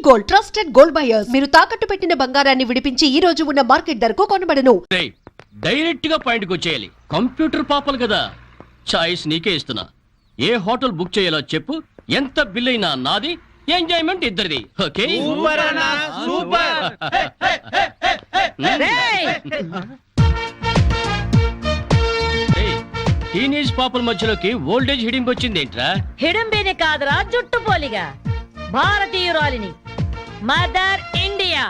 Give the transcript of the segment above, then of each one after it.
Gold, trusted gold buyers. మీరు తాకట్టు పెట్టిన బంగారాన్ని విడిపించి ఈ రోజు ఉన్న మార్కెట్ ధరకు కొనబడను. డైరెక్ట్ గా పాయింట్ కు వచ్చేయాలి. కంప్యూటర్ పాపలు కదా, చాయిస్ నీకే ఇస్తున్నా. ఏ హోటల్ బుక్ చేయాలో చెప్పు, ఎంత బిల్ అయినా నాది, ఎంజాయ్మెంట్ ఇద్దరిది. ఓకే టీనేజ్ పాపల మధ్యలోకి ఓల్డేజ్ హిడింపు వచ్చింది ఏంట్రా? హిడింబిని కాదురా, జుట్టు పోలిగా భారతీయురాలిని, మదర్ ఇండియా.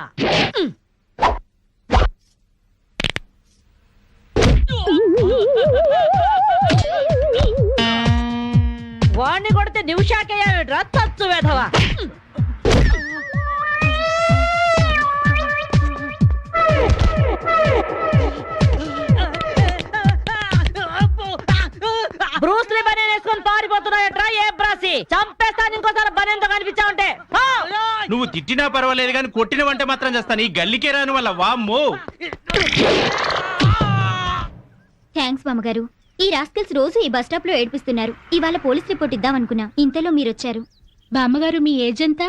వాణ్ణి కొడితే నిమిషాకేయా తచ్చు వేధవా. బ్రూస్లీ బనేన్ వేసుకొని పారిపోతున్నాయట్రా. ఏ బ్రాసి చంపేస్తాను ఇంకోసారి బనేన్తో కనిపించావంటే. నువ్వు తిట్టినా పర్వాలేదు కానీ కొట్టిన వంట మాత్రం చేస్తాను. ఈ గల్లికే రాని వల్ల వామ్మో. థ్యాంక్స్ బామ్మగారు. ఈ రాస్కల్స్ రోజు ఈ బస్ స్టాప్ లో ఏడిపిస్తున్నారు. ఇవాళ పోలీస్ రిపోర్ట్ ఇద్దాం అనుకున్నా, ఇంతలో మీరొచ్చారు. బామ్మగారు మీ ఏజ్ ఎంత?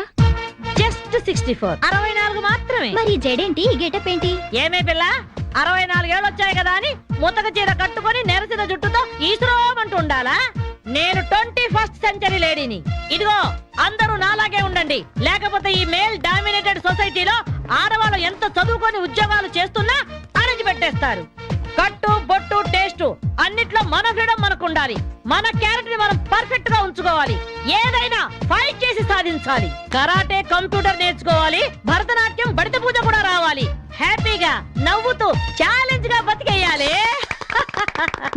జస్ట్ 64. 64 మాత్రమే. మరి జడేంటి, ఈ గెటప్ ఏంటి? ఏమే పిల్ల, 64 ఏళ్ళు వచ్చాయి కదా అని ముతక చీర కట్టుకొని నెరసిన జుట్టుతో ఈశ్వరమంటూ ఉండాలా? నేను 21st సెంచరీ లేడీని. ఇదిగో అందరూ నాలాగే ఉండండి, లేకపోతే ఈ మేల్ డామినేటెడ్ సొసైటీలో ఆడవాళ్ళు ఎంత చదువుకొని ఉద్యోగాలు చేస్తున్నా అణచి పెట్టేస్తారు. కట్టు బొట్టు టేస్ట్ అన్నిట్లో మన ఫ్రీడమ్ మనకు ఉండాలి. మన క్యారెక్టర్ ని మనం పర్ఫెక్ట్ గా ఉంచుకోవాలి. ఏదైనా ఫైట్ చేసి సాధించాలి. కరాటే, కంప్యూటర్ నేర్చుకోవాలి. భరతనాట్యం, బడిత పూజ కూడా రావాలి. హ్యాపీగా నవ్వుతూ ఛాలెంజ్ గా బతికేయాలి.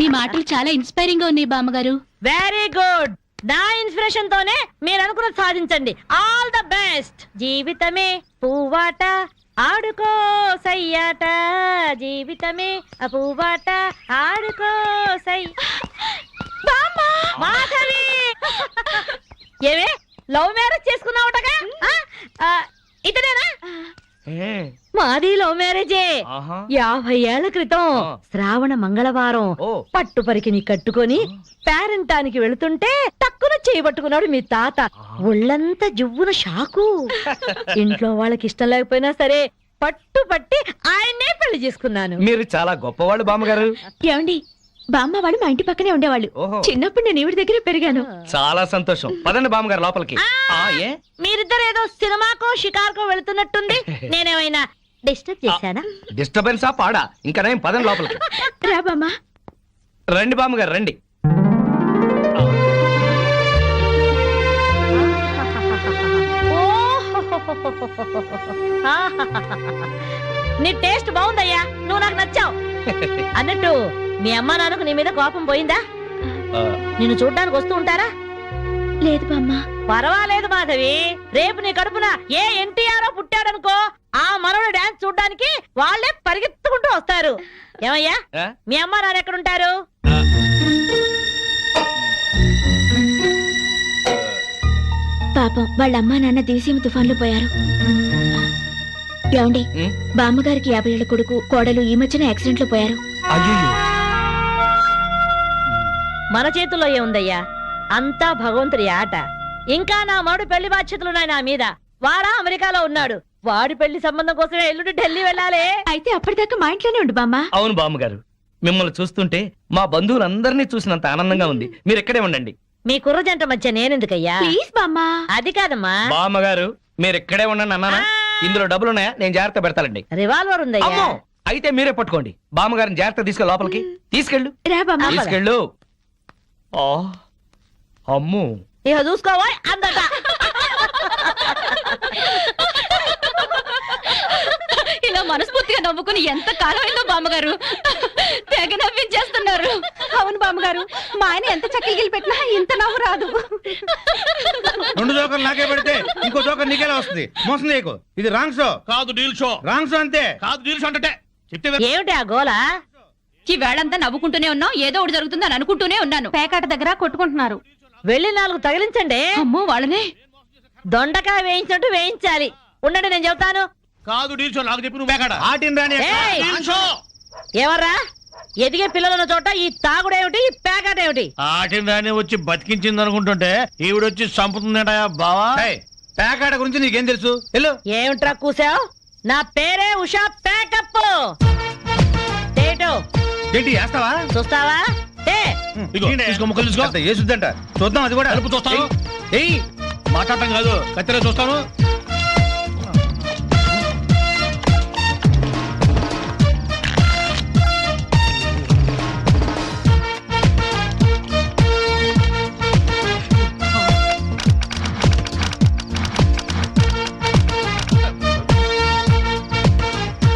మీ మాటలు చాలా ఇన్స్పైరింగ్ గా ఉన్నాయి బామ్మగారు. Very good. నా ఇన్స్పిరేషన్ తోనే మీరు అనుకున్నది సాధించండి. All the best. జీవితమే పువ్వాట, ఆడుకో సయ్యాట, జీవితమే పువ్వాట, ఆడుకో సై. మాధవి, ఏవే లవ్ మ్యారేజ్ చేసుకున్నావుటగా? ఇతనేనా? మాది లవ్ మ్యారేజే. 50 ఏళ్ల క్రితం శ్రావణ మంగళవారం పట్టు పరికిని కట్టుకొని పేరెంటానికి వెళుతుంటే టక్కున చేయబట్టుకున్నాడు మీ తాత. ఒళ్ళంతా జువ్వున షాకు. ఇంట్లో వాళ్ళకి ఇష్టం లేకపోయినా సరే పట్టు పట్టి ఆయన్నే పెళ్లి చేసుకున్నాను. మీరు చాలా గొప్పవాళ్ళు బామ్మగారు. ఏమండి, బామ్మ వాళ్ళు మా ఇంటి పక్కనే ఉండేవాళ్ళు. చిన్నప్పుడు నేను ఈవిడ దగ్గర పెరిగాను. చాలా సంతోషం. పదండి బామ్మగారు లోపలికి. మీరిద్దరు ఏదో సినిమాకో షికార్కో వెళుతున్నట్టుంది. నేనేమైనా డిస్టర్బ్ చేశానా? డిస్టర్బెన్సా పాడా? ఇంకా నేను పదండి లోపలికి. రా బామ్మ. రండి బామ్మగారు రండి. నీ టేస్ట్ బాగుందయ్యా, నువ్వు నాకు నచ్చావు. అన్నట్టు మీ అమ్మా నాన్నకు నీ మీద కోపం పోయిందా? నిన్ను చూడ్డానికి వస్తూ ఉంటారా? లేదు బామ్మ. పర్వాలేదు మాధవి. రేపు నీ కడుపున ఏ ఎన్టీఆర్ పుట్టాడనుకో, ఆ మనవడు డాన్స్ చూడ్డానికి వాళ్ళే పరిగెత్తుకుంటూ వస్తారు. ఏమయ్యా, మీ అమ్మా నాన్న ఎక్కడుంటారు? పాపం వాళ్ళ అమ్మా నాన్న దివిసీమ తుఫాన్లో పోయారు. ఏమండి, బామ్మగారికి 50 ఏళ్ల కొడుకు, కోడలు ఈ మధ్యన యాక్సిడెంట్ లో పోయారు. మన చేతుల్లో ఏముందయ్యా, అంతా భగవంతుడి ఆట. ఇంకా నా మడు పెళ్లి బాధ్యతలున్నాయి నా మీద. వాడా అమెరికాలో ఉన్నాడు. వాడి పెళ్లి సంబంధం కోసమే ఎల్లుండి ఢిల్లీ వెళ్ళాలి. అయితే అప్పటిదాకా మా ఇంట్లోనే ఉండు బామ్మ. అవును బామ్మగారు, మిమ్మల్ని చూస్తుంటే మా బంధువులందరినీ చూసినంత ఆనందంగా ఉంది. మీరు ఎక్కడే ఉండండి. మీ కుర్ర జంట మధ్య నేనెందుకయ్యా? ప్లీజ్ బామ్మ. అది కాదమ్మా. బామ్మగారు మీరు ఎక్కడే ఉండండి అన్నానా? ఇందులో డబ్బులున్నాయా? నేను జాగ్రత్త పెడతానండి. రివాల్వర్ ఉందయ్యా. అయితే మీరే పట్టుకోండి. బామ్మగారిని జాగ్రత్త తీసుకెళ్ళి లోపలికి తీసుకెళ్ళు. రా బామ్మ. తీసుకెళ్ళు. అమ్ము, ఇక చూసుకోవా అందట. ఇలా మనస్ఫూర్తిగా నవ్వుకుని ఎంత కాలం అయిందో బామ్మగారు. తెగ నవ్వించేస్తున్నారు. అవును బామ్మగారు, మా ఆయన ఎంత చక్కగిలి పెట్టినా ఇంత నవ్వు రాదు. 2 జోకర్లు నాకే పెడితే ఇంకో జోకర్ నీకేలా వస్తుంది? మోసం చేయకు. ఇది రాంగ్ షో కాదు, డీల్ షో. రాంగ్ షో అంతే. కాదు, డీల్ షో అంటే ఏమిటి ఆ గోలా? ఈ వేళంతా నవ్వుకుంటూనే ఉన్నాం, ఏదో ఒకటి జరుగుతుందని అనుకుంటూనే ఉన్నాను. పేకాట దగ్గర కొట్టుకుంటున్నారు. వెళ్ళి 4 తగిలించండి. అమ్మో, వాళ్ళనే దొండకాయ వేయించినట్టు వేయించాలి. ఉండండి, నేను చెబుతాను. కాదు, డీల్ షో. నాకు చెప్పి నువ్వు పేకాట. ఎవర్రా ఎదిగే పిల్లల చోట ఈ తాగుడేమిటి, ఈ పేకాటేమిటి? ఆటిని రాని వచ్చి బతికించింది అనుకుంటుంటే ఈవిడొచ్చి చంపుతుందట బావా. ప్యాకాట గురించి నీకేం తెలుసు వెళ్ళు. ఏమిట్రా కూసావు? నా పేరే ఉషా ప్యాకప్. తేటో ఏంటి వేస్తావా? చూస్తావా? ఏ ఇదిగో, తీసుకో, ముక్కలు తీసుకో. అంత వేసుద్దంట చూద్దాం అది కూడా. కలుపు చూస్తాను. ఏయ్ మాట్లాడటం కాదు, కత్తిరే చూస్తాను.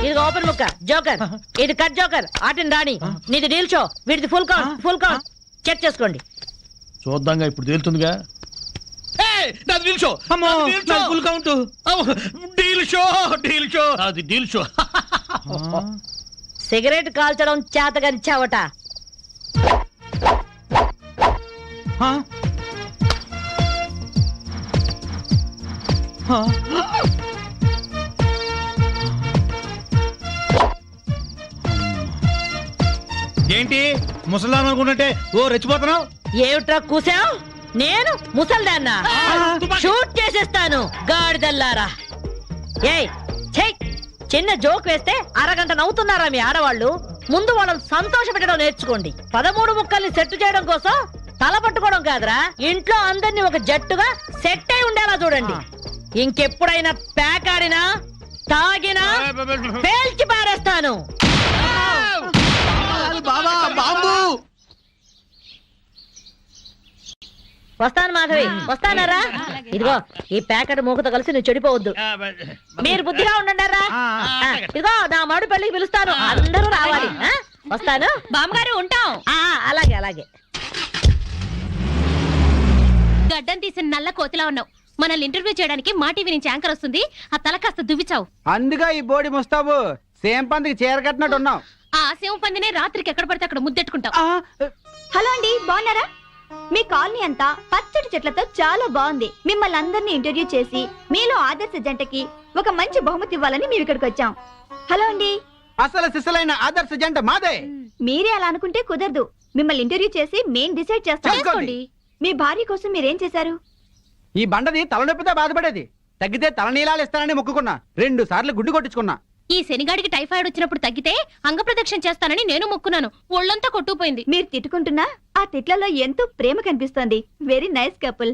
ఇది ఓపెన్ ముక్క జోకర్, ఇది కట్ జోకర్, ఆటిన్ రాణి, నీది డీల్ షో, వీడిది full count. Full count check చేసుకోండి. చూద్దాంగా, ఇప్పుడు తేలుతుందిగా. నాది డీల్ షో. అమ్మో, నాది డీల్ షో. నాది full count. Deal show, deal show, అది డీల్ షో. సిగరెట్ కాల్చడం చేతగరిచావట. ఆ? ఆ? ఏంటి ముసలాం అనుకుంటుంటే ఓ రెచ్చిపోతున్నావు? ఏమిట్రా కూసావు? నేను ముసల్దాన్నా? షూట్ చేసేస్తాను గాడిదల్లారా. ఏయ్ ఛై, చిన్న జోక్ వేస్తే అరగంట నవ్వుతున్నారా మీ ఆడవాళ్ళు? ముందు వాళ్ళని సంతోష పెట్టడం నేర్చుకోండి. 13 ముక్కల్ని సెట్ చేయడం కోసం తల పట్టుకోవడం కాదురా, ఇంట్లో అందరినీ ఒక జట్టుగా సెట్ అయి ఉండేలా చూడండి. ఇంకెప్పుడైనా ప్యాక్ ఆడినా తాగినా పేల్చి పారేస్తాను. వస్తాను మాధవి, వస్తానరా. ఇదిగో ఈ ప్యాకెట్ మూకతో కలిసి నువ్వు చెడిపోవద్దు. మీరు బుద్ధిగా ఉండండిరా. ఇదిగో నా మాడు పెళ్లికి పిలుస్తాను, అందరూ రావాలి. వస్తాను బామ్మగారు, ఉంటాం. అలాగే అలాగే. గడ్డం తీసిన నల్ల కోతిలా ఉన్నావు. మనల్ని ఇంటర్వ్యూ చేయడానికి మా టీవీ నుంచి యాంకర్ వస్తుంది. ఆ తల కాస్త దువ్విచావు. అందుగా ఈ బోడి ముస్తాబు సేమ్ పందికి చీర కట్టినట్టు ఉన్నావు. ఆ శివ పందినే రాత్రికి ఎక్కడ పడితే అక్కడ ముద్దెట్టుకుంటావు. హలో అండి, బాగున్నారా? మీ కాలనీ అంతా పచ్చటి చెట్లతో చాలా బాగుంది. మిమ్మల్ని అందరినీ ఇంటర్వ్యూ చేసి మీలో ఆదర్శ జంటకి ఒక మంచి బహుమతి ఇవ్వాలని మేము ఇక్కడికి వచ్చాం. హలో అండి. అసలు సిసలైన ఆదర్శ జంట మాదే. మీరే అలా అనుకుంటే కుదరదు. మిమ్మల్ని ఇంటర్వ్యూ చేసి మేం డిసైడ్ చేస్తాం. చేసుకోండి. మీ భార్య కోసం మీరేం చేశారు? ఈ బండది తలనొప్పితో బాధపడేది. తగ్గితే తలనీలాలు ఇస్తానని మొక్కుకున్నా. 2 సార్లు గుడ్డు కొట్టించుకున్నా. ఈ శనిగాడికి టైఫాయిడ్ వచ్చినప్పుడు తగ్గితే అంగప్రదక్షిణ చేస్తానని నేను మొక్కున్నాను. ఒళ్ళంతా కొట్టుకుపోయింది. మీరు తిట్టుకుంటున్నా ఆ తిట్లలో ఎంతో ప్రేమ కనిపిస్తోంది. Very nice couple.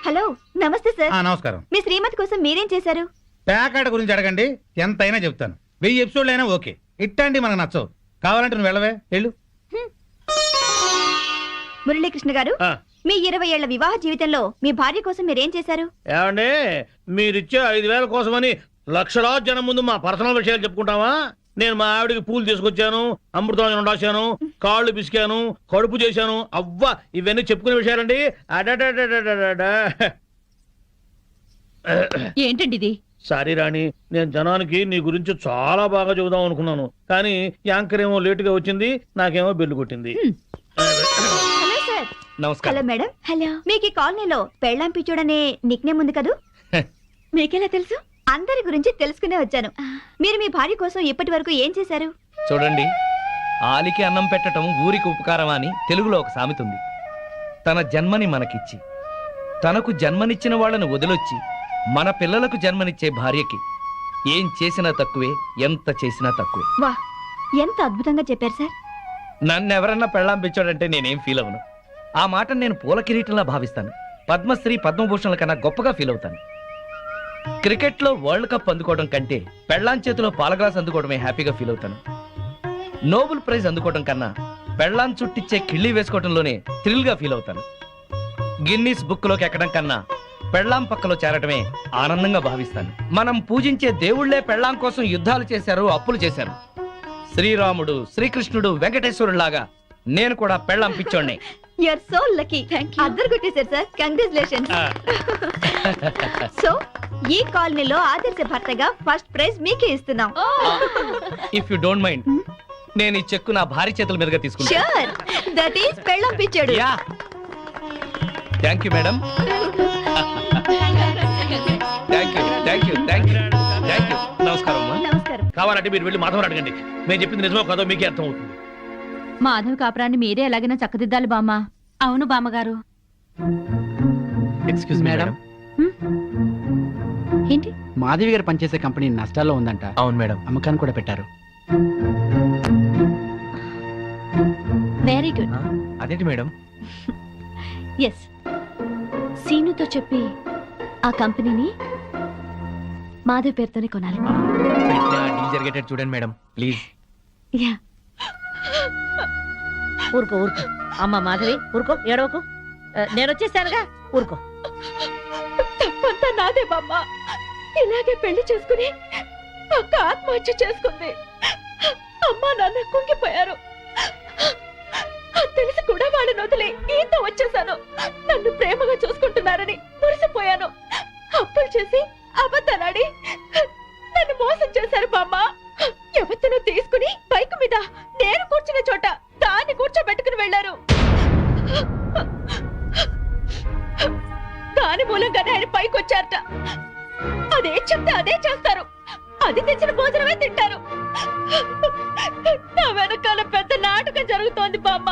హలో, నమస్తే సార్. నమస్కారం. మీ శ్రీమతి కోసం మీరేం చేశారు? ప్యాకాట గురించి అడగండి, ఎంతైనా చెప్తాను. 1000 ఎపిసోడ్లు అయినా ఓకే. ఇట్టండి మనకు నచ్చవు. కావాలంటే నువ్వు వెళ్ళవే, వెళ్ళు. మురళీకృష్ణ గారు, మీ 20 ఏళ్ల వివాహ జీవితంలో మీ భార్య కోసం మీరేం చేశారు? ఏమండి, మీరిచ్చే 5,000 కోసమని లక్షలాది జనం ముందు మా పర్సనల్ విషయాలు చెప్పుకుంటావా? నేను మా ఆవిడికి పూలు తీసుకొచ్చాను, అమృతం రాశాను, కాళ్ళు పిసికాను, కడుపు చేశాను. అవ్వ, ఇవన్నీ చెప్పుకునే విషయాలండి. ఏంటండి ఇది? సారీ రాణి, నేను జనానికి నీ గురించి చాలా బాగా చెబుదాం అనుకున్నాను, కానీ యాంకర్ ఏమో లేటుగా వచ్చింది, నాకేమో బెల్లు కొట్టింది. Hello sir. నమస్కారం. Hello madam. హలో. మీకు ఈ కాలనీలో పెళ్ళాం పిచ్చోడనే నిక్నేమ్ ఉంది కదూ? మీకెలా తెలుసు? అందరి గురించి తెలుసుకునే వచ్చాను. మీరు మీ భార్య కోసం ఇప్పటి వరకు ఏం చేశారు? చూడండి, ఆలికి అన్నం పెట్టడం ఊరికి ఉపకారం అని తెలుగులో ఒక సామెత ఉంది. తన జన్మని మనకిచ్చి తనకు జన్మనిచ్చిన వాళ్ళను వదిలొచ్చి మన పిల్లలకు జన్మనిచ్చే భార్యకి ఏం చేసినా తక్కువే, ఎంత చేసినా తక్కువే. వా, ఎంత అద్భుతంగా చెప్పారు సార్. నన్నెవరన్నా పెళ్ళాం పిచ్చోడంటే నేనేం ఫీల్ అవను. ఆ మాట నేను పూల కిరీటంలా భావిస్తాను. పద్మశ్రీ పద్మభూషణల కన్నా గొప్పగా ఫీల్ అవుతాను. క్రికెట్లో వరల్డ్ కప్ అందుకోవడం కంటే పెళ్ళాం చేతిలో పాల గ్లాస్ అందుకోవడమే హ్యాపీగా ఫీల్ అవుతాను. నోబెల్ ప్రైజ్ అందుకోవడం కన్నా పెళ్ళాం చుట్టిచ్చే కిళ్ళి వేసుకోవడంలోనే థ్రిల్ గా ఫీల్ అవుతాను. గిన్నీస్ బుక్ లోకి ఎక్కడం కన్నా పెళ్ళాం పక్కలో చేరటమే ఆనందంగా భావిస్తాను. మనం పూజించే దేవుళ్లే పెళ్ళాం కోసం యుద్ధాలు చేశారు, అప్పులు చేశారు. శ్రీరాముడు, శ్రీకృష్ణుడు, వెంకటేశ్వరులాగా నేను కూడా పెళ్ళాం పిచ్చోడ్నే. You are so lucky. అద్దరు కొట్టేశారు సార్. కంగ్రాచులేషన్స్. సో ఈ కాలనీలో ఆదర్శ భర్తగా ఫస్ట్ ప్రైజ్ మీకే ఇస్తున్నాం. ఇఫ్ యు డోంట్ మైండ్, నేను ఈ చెక్కు నా భార్య చేతుల మీదుగా తీసుకుంటాను. ష్యూర్, దట్ ఈస్ పెళ్ళాం పిచ్చోడు. Yeah, thank you madam. Thank you, thank you, thank you, thank you. నమస్కారం అమ్మా. నమస్కారం. కావాలంటే మీరు వెళ్ళి మాధవని అడగండి. మేము చెప్పింది నిజమో కాదో మీకే అర్థం అవుతుంది. మాధవ్ కాపురాన్ని మీరే ఎలాగైనా చక్కదిద్దాలి బామ్మ. అవును బామ్మగారు. ఎక్స్క్యూజ్ మేడం, ఏంటి? మాధవి గారు పనిచేసే కంపెనీ నష్టాల్లో ఉందంట. అవును మేడం. అమ్మకాన్ని కూడా పెట్టారు. Very good. అదేంటి మేడం? ఎస్, సీనుతో చెప్పి ఆ కంపెనీని మాధవ్ పేరుతోనే కొనాలి. డీల్ జరిగేటట్టు చూడండి మేడం ప్లీజ్. యా. ఊరుకో ఊరుకో అమ్మ మాధవి, ఊరుకో, ఏడవకు. నేను వచ్చేసానుగా, ఊరుకో. తప్పంతా నాదే బామ్మ. ఇలాగే పెళ్లి చేసుకుని అక్క ఆత్మహత్య చేసుకుంది. అమ్మా నాన్న కుంగిపోయారు. అది తెలిసి కూడా వాళ్ళని వదిలి ఈత వచ్చేసాను. నన్ను ప్రేమగా చూసుకుంటున్నారని మురిసిపోయాను. అప్పులు చేసి అబద్ధాలాడి నన్ను మోసం చేశారు బామ్మ. ఎవరితోనో తీసుకుని బైక్ మీద నేను కూర్చున్న చోట దాన్ని కూర్చోబెట్టుకుని వెళ్లారు. దాని మూలంగానే ఆయన పైకి వచ్చారట. అదే చెప్తే అదే చేస్తారు. అది తెచ్చిన భోజనమే తింటారు. నా వెనకాల పెద్ద నాటకం జరుగుతోంది బామ్మ.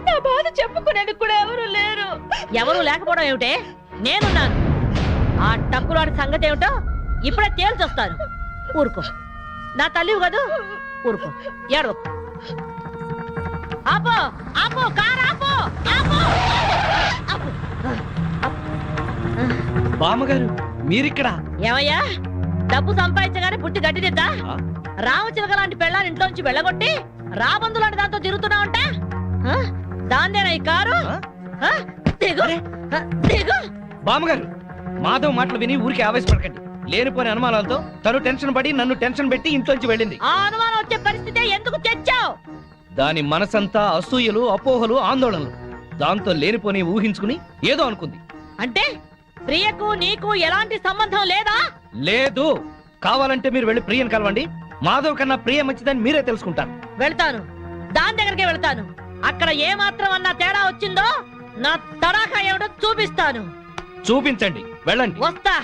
నా బాధ చెప్పుకునేందుకు కూడా ఎవరు లేరు. ఎవరు లేకపోవడం ఏమిటే, నేనున్నాను. ఆ టక్కులాడి సంగతి ఏమిటో ఇప్పుడే తేల్చొస్తాను. ఊరుకో, నా తల్లివి కదూ, ఊరుకో, ఏడవకు. ఆపో ఆపో, కారు ఆపో, ఆపో, ఆపో. బామ్మగారు మీరిక్కడ? ఏమయ్యా, డబ్బు సంపాదించగానే పుట్టి గడ్డిదిద్దా? రామచిలక లాంటి పెళ్ళాన్ని ఇంట్లోంచి వెళ్ళగొట్టి రాబందు లాంటి దాంతో తిరుగుతున్నావంట. దాన్నేనా ఈ కారు? దిగు, దిగు. బామ్మగారు మాధవ్ మాటలు విని ఊరికి ఆవేశపడకండి. లేనిపోని అనుమానాలతో తను టెన్షన్ పడి నన్ను టెన్షన్ పెట్టి ఇంట్లోంచి వెళ్ళింది. ఆ అనుమానం వచ్చే పరిస్థితి ఎందుకు తెచ్చావు? దాని మనసంతా అసూయలు, అపోహలు, ఆందోళనలు. దాంతో లేనిపోని ఊహించుకుని ఏదో అనుకుంది. అంటే ప్రియకు నీకు ఎలాంటి సంబంధం లేదా? లేదు. కావాలంటే మీరు వెళ్ళి ప్రియని కలవండి. మాధవ్ కన్నా ప్రియ మంచిదని మీరే తెలుసుకుంటారు. వెళ్తాను, దాని దగ్గరికి వెళ్తాను. అక్కడ ఏ మాత్రం అన్నా తేడా వచ్చిందో నా తడాఖా ఏమిటో చూపిస్తాను. చూపించండి, వెళ్ళండి. వస్తా.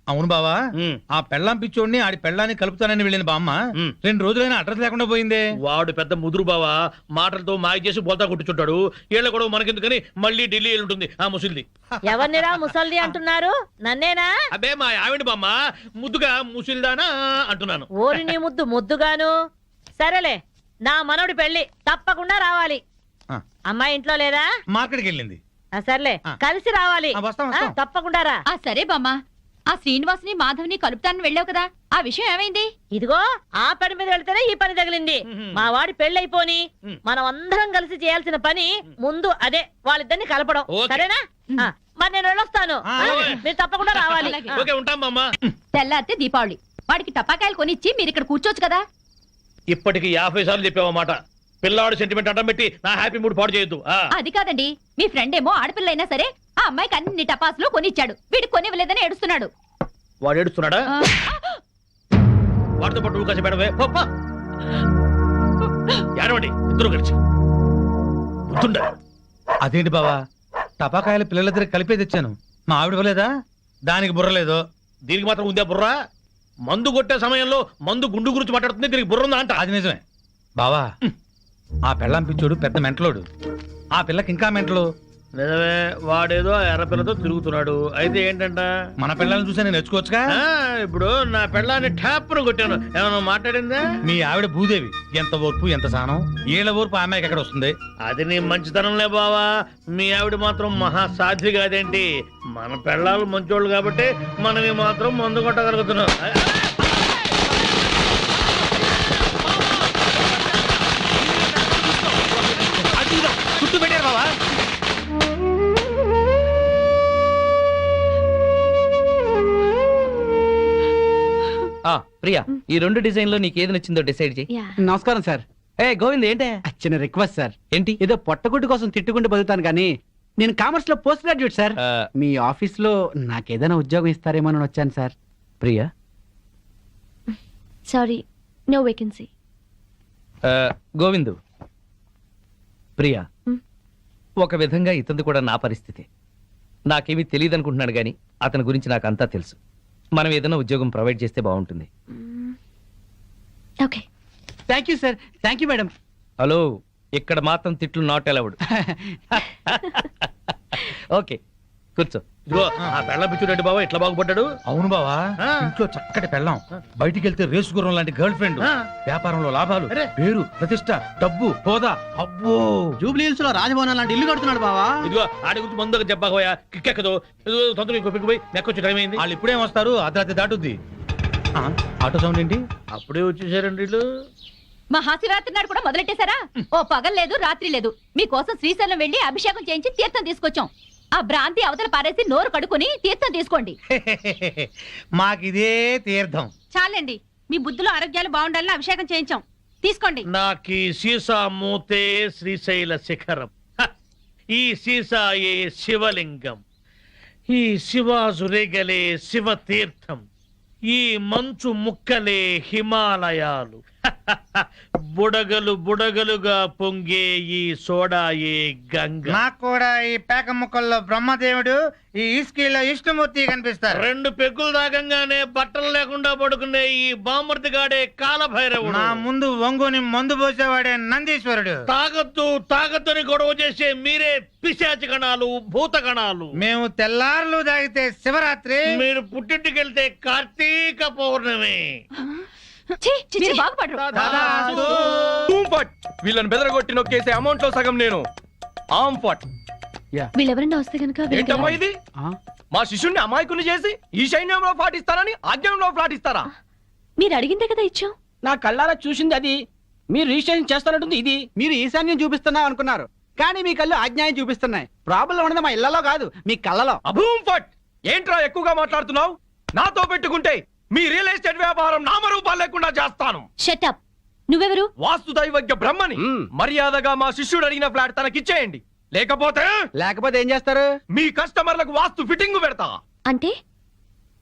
అవును బావా, ఉమ్. ఆ పెళ్ళాం పిచ్చోడిని ఆడి పెళ్ళాన్ని కలుపుతానని వెళ్ళిన బామ్మ 2 రోజులైనా అడ్రస్ లేకుండా పోయిందే. వాడు పెద్ద ముదురు బావా, మాటలతో మాయ చేసి బోల్తా కొట్టుచుంటాడు. ఏళ్ళ కూడా మనకెందుకని మళ్ళీ ఢిల్లీ ఉంటుంది ఆ ముసిల్ది. ఎవరినిరా ముసల్ది అంటున్నారు? నన్నేనా? అబ్బే మా ఆవిడ బామ్మ, ముద్దుగా ముసిల్దానా అంటున్నాను. ఓరి నీ ముద్దు ముద్దుగాను. సరేలే, నా మనవడి పెళ్లి తప్పకుండా రావాలి. ఆ. అమ్మాయి ఇంట్లో లేదా? మార్కెట్కి వెళ్ళింది. సర్లే, ఆ. కలిసి రావాలి. వస్తాం, వస్తాం. తప్పకుండా రా. ఆ సరే బామ్మ, ఆ శ్రీనివాస్ని మాధవ్ని కలుపుతానని వెళ్ళావు కదా, ఆ విషయం ఏమైంది? ఇదిగో ఆ పని మీద వెళ్తేనే ఈ పని తగిలింది. మా వాడి పెళ్ళైపోని మనం అందరం కలిసి చేయాల్సిన పని ముందు అదే, వాళ్ళిద్దరిని కలపడం. ఓకే. సరేనా? మరి నేను వెళ్ళొస్తాను. ఆ, ఓకే. మీరు తప్పకుండా రావాలి. అలాగే. ఓకే, ఉంటాం బామ్మ. తెల్లారితే దీపావళి, వాడికి టపాకాయలు కొనిచ్చి మీరు ఇక్కడ కూర్చోవచ్చు కదా. ఇప్పటికి 50 సార్లు చెప్పావన్నమాట. పిల్లాడు సెంటిమెంట్ అడ్డం పెట్టి నా హ్యాపీ మూడ్ పాడు చేయొద్దు. అది కాదండి, మీ ఫ్రెండ్ ఏమో ఆడపిల్ల అయినా సరే ఆ అమ్మాయికి అన్ని టపాసులు కొనిచ్చాడు, వీడికి కొనివ్వలేదని ఏడుస్తున్నాడు. వాడు ఏడుస్తున్నాడా? ఆ, వాడితో పాటు నువ్వు కాసి పెడవే. ఏడవండి ఇద్దరు కలిసి. గుర్తుండా? అదేంటి బావా, టపాకాయలు పిల్లల దగ్గర కలిపే తెచ్చాను. మా ఆవిడ ఇవ్వలేదా? దానికి బుర్రలేదు. దీనికి మాత్రం ఉందే బుర్ర? మందు కొట్టే సమయంలో మందు గుండు గురించి మాట్లాడుతుంది, దీనికి బుర్ర ఉందా అంట. అది నిజమే బావా. ఆ పెళ్ళాం పిచ్చోడు పెద్ద మెంటలోడు. ఆ పిల్లకి ఇంకా మెంటలు. నిజమే, వాడేదో ఎర్ర పిల్లతో తిరుగుతున్నాడు. అయితే ఏంటంట? మన పిల్లల్ని చూసి నేను నేర్చుకోవచ్చుగా. ఇప్పుడు నా పెళ్ళాన్ని ట్యాప్ను కొట్టాను, ఏమన్నా మాట్లాడిందా? మీ ఆవిడ భూదేవి, ఎంత ఓర్పు ఎంత సహనం. ఏళ్ళ ఓర్పు ఆమెకి ఎక్కడ వస్తుంది? అది నీ మంచితనంలే బావా. మీ ఆవిడ మాత్రం మహా సాధ్వి కాదేంటి? మన పెళ్ళాలు మంచోళ్ళు కాబట్టి మనవి మాత్రం మందు కొట్టగలుగుతున్నాం. చుట్టూ పెట్టారు బావా. ప్రియా, ఈ 2 డిజైన్ లో నీకు ఏది నచ్చిందో డిసైడ్ చేయి. యా. నమస్కారం సార్. గోవింద్ ఏంటే? చిన్న రిక్వెస్ట్ సార్. ఏంటి? ఏదో పొట్టగుడ్డు కోసం తిట్టుకుంటూ బతుకుతాను కానీ నేను కామర్స్ లో పోస్ట్ గ్రాడ్యుయేట్ సార్. మీ ఆఫీస్ లో నాకేదైనా ఉద్యోగం ఇస్తారేమో అని వచ్చాను sir. Priya, sorry, no vacancy. Govindu, Priya, Hmm. ఒక విధంగా ఇతను కూడా నా పరిస్థితి. నాకేమీ తెలియదు అనుకుంటున్నాడు గాని అతని గురించి నాకు అంతా తెలుసు. మనం ఏదైనా ఉద్యోగం ప్రొవైడ్ చేస్తే బాగుంటుంది. Okay. Thank you sir. Thank you madam. Hello, ఇక్కడ మాత్రం తిట్లు నాట్ అలౌడ్. ఓకే, కూర్చో. ఇదిగో ఆ పెళ్ళ పిచ్చుడండి బాబా ఇట్లా బాగుపడ్డాడు. అవును బావా, ఆ. ఇంట్లో చక్కటి పెళ్ళాం, బయటికి వెళ్తే రేసు గుర్రం లాంటి గర్ల్ ఫ్రెండ్, ఆ. వ్యాపారంలో లాభాలు, అరే. పేరు ప్రతిష్ట, డబ్బు, హోదా. అబ్బో, జూబ్లీహిల్స్ లో రాజభవనం లాంటి ఇల్లు కడుతున్నాడు బావా. ఇదిగో ఆడి గురించి ముందుగా చెప్పకపోయా కిక్కెక్కదు. ఇదిగో తొందరగా ఇంకో పెట్టుకుపోయి నెక్కొచ్చి టైం అయింది. వాళ్ళు ఇప్పుడేం వస్తారు, అర్ధరాత్రి దాటుద్ది. ఆ, ఆటో సౌండ్ ఏంటి? అప్పుడే వచ్చేసారండి వీళ్ళు. మహాశివరాత్రి నాడు కూడా మొదలెట్టేశారా? ఓ పగలు లేదు రాత్రి లేదు, మీకోసం శ్రీశైలం వెళ్లి అభిషేకం చేయించి తీర్థం తీసుకొచ్చాం. ఆ భ్రాంతి అవతల పారేసి నోరు కడుక్కుని తీర్థం తీసుకోండి. మాకిదే తీర్థం. చాలండి, మీ బుద్ధులు ఆరోగ్యాలు బాగుండాలని అభిషేకం చేయించాం. తీసుకోండి. నాకీ సీసా మూతే శ్రీశైల శిఖరం, హ! ఈ సీసాయే శివలింగం, ఈ శివాజురేగలే శివ తీర్థం, ఈ మంచు ముక్కలే హిమాలయాలు, హ! బుడగలు బుడగలుగా పొంగే ఈ సోడాయే గంగ. నాకు కూడా ఈ పేక ముక్కల్లో బ్రహ్మదేవుడు, ఈ ఇస్కీలో విష్ణుమూర్తి కనిపిస్తారు. 2 పెగ్గులు దాగంగానే బట్టలు లేకుండా పడుకునే ఈ బామర్తిగాడే కాలభైరవుడు. నా ముందు వంగుని మందు పోసేవాడే నందీశ్వరుడు. తాగద్దని గొడవ చేసే మీరే పిశాచి గణాలు, భూత గణాలు. మేము తెల్లారులు తాగితే శివరాత్రి, మీరు పుట్టింటికి వెళ్తే కార్తీక పౌర్ణమి. ఛీ, మీరు బాగుపడరు. తదాస్తు. ఫట్ వీళ్ళని బెదరగొట్టి నొక్కేసే అమౌంట్ లో సగం నేను. ఆమ్ ఫట్. వీళ్ళెవరన్నా వస్తే కనుక ఏంటమ్మా ఇది? మా శిష్యుణ్ణి అమాయకుని చేసి ఈ సైన్యంలో పాటిస్తారని ఆజ్ఞంలో పాటిస్తారా? మీరు అడిగిందే కదా ఇచ్చాం. నా కళ్ళారా చూసింది అది. మీరు రిజిస్ట్రేషన్ చేస్తున్నట్టుంది ఇది. మీరు ఈశాన్యం చూపిస్తున్నా అనుకున్నారు, కానీ మీ కళ్ళు ఆజ్ఞాయం చూపిస్తున్నాయి. ప్రాబ్లం ఉన్నది మా ఇళ్లలో కాదు, మీ కళ్ళలో. అభూమ్ ఫట్ ఏంట్రా ఎక్కువగా మాట్లాడుతున్నావు? నాతో పెట్టుకుంటే మీ రియల్ ఎస్టేట్ వ్యాపారం నామరూపాలు లేకుండా చేస్తాను. షటప్. నువ్వెవరు? వాస్తు దైవజ్ఞ బ్రహ్మని. మర్యాదగా మా శిష్యుడు అడిగిన ఫ్లాట్ తనకిచ్చేయండి, లేకపోతే ఏం చేస్తారు? మీ కస్టమర్లకు వాస్తు ఫిట్టింగ్ పెడతా. అంటే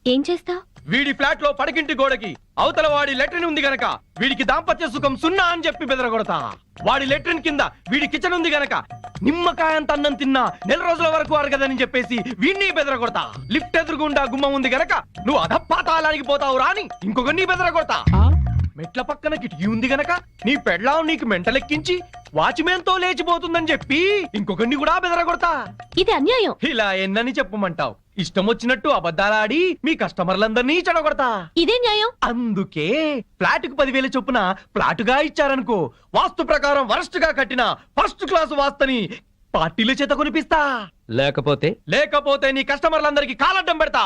ఏం చేస్తావ్? వీడి ఫ్లాట్ లో పడకింటి గోడకి అవతల వాడి లెట్రిన్ ఉంది గనక వీడికి దాంపత్య సుఖం 0 అని చెప్పి బెదరగొడతా. వాడి లెట్రిన్ కింద వీడి కిచెన్ ఉంది గనక నిమ్మకాయంత అన్నం తిన్నా 4 రోజుల వరకు అరగదని చెప్పేసి వీడిని బెదరగొడతా. లిఫ్ట్ ఎదురుగుండా గుమ్మం ఉంది గనక నువ్వు అధపాతాళానికి పోతావు రాని ఇంకొకరిని బెదరగొడతా. మెట్ల పక్కన కిటికీ ఉంది గనక నీ పెళ్ళాం నీకు మెంటలెక్కించి వాచ్మెన్ తో లేచిపోతుందని చెప్పి ఇంకొకరిని కూడా బెదరగొడతా. ఇది అన్యాయం. ఇలా ఎన్నని చెప్పమంటావు? ఇష్టం వచ్చినట్టు అబద్ధాలాడి మీ కస్టమర్లందరినీ చెడగొడతా. ఇదే న్యాయం. అందుకే ఫ్లాట్ కు 10,000 చొప్పున ఫ్లాటుగా ఇచ్చారనుకో, వాస్తు ప్రకారం వరస్ట్ గా కట్టిన ఫస్ట్ క్లాస్ వాస్తుని పార్టీల చేత కొనిపిస్తా. లేకపోతే నీ కస్టమర్లందరికీ కాలడ్డం పెడతా.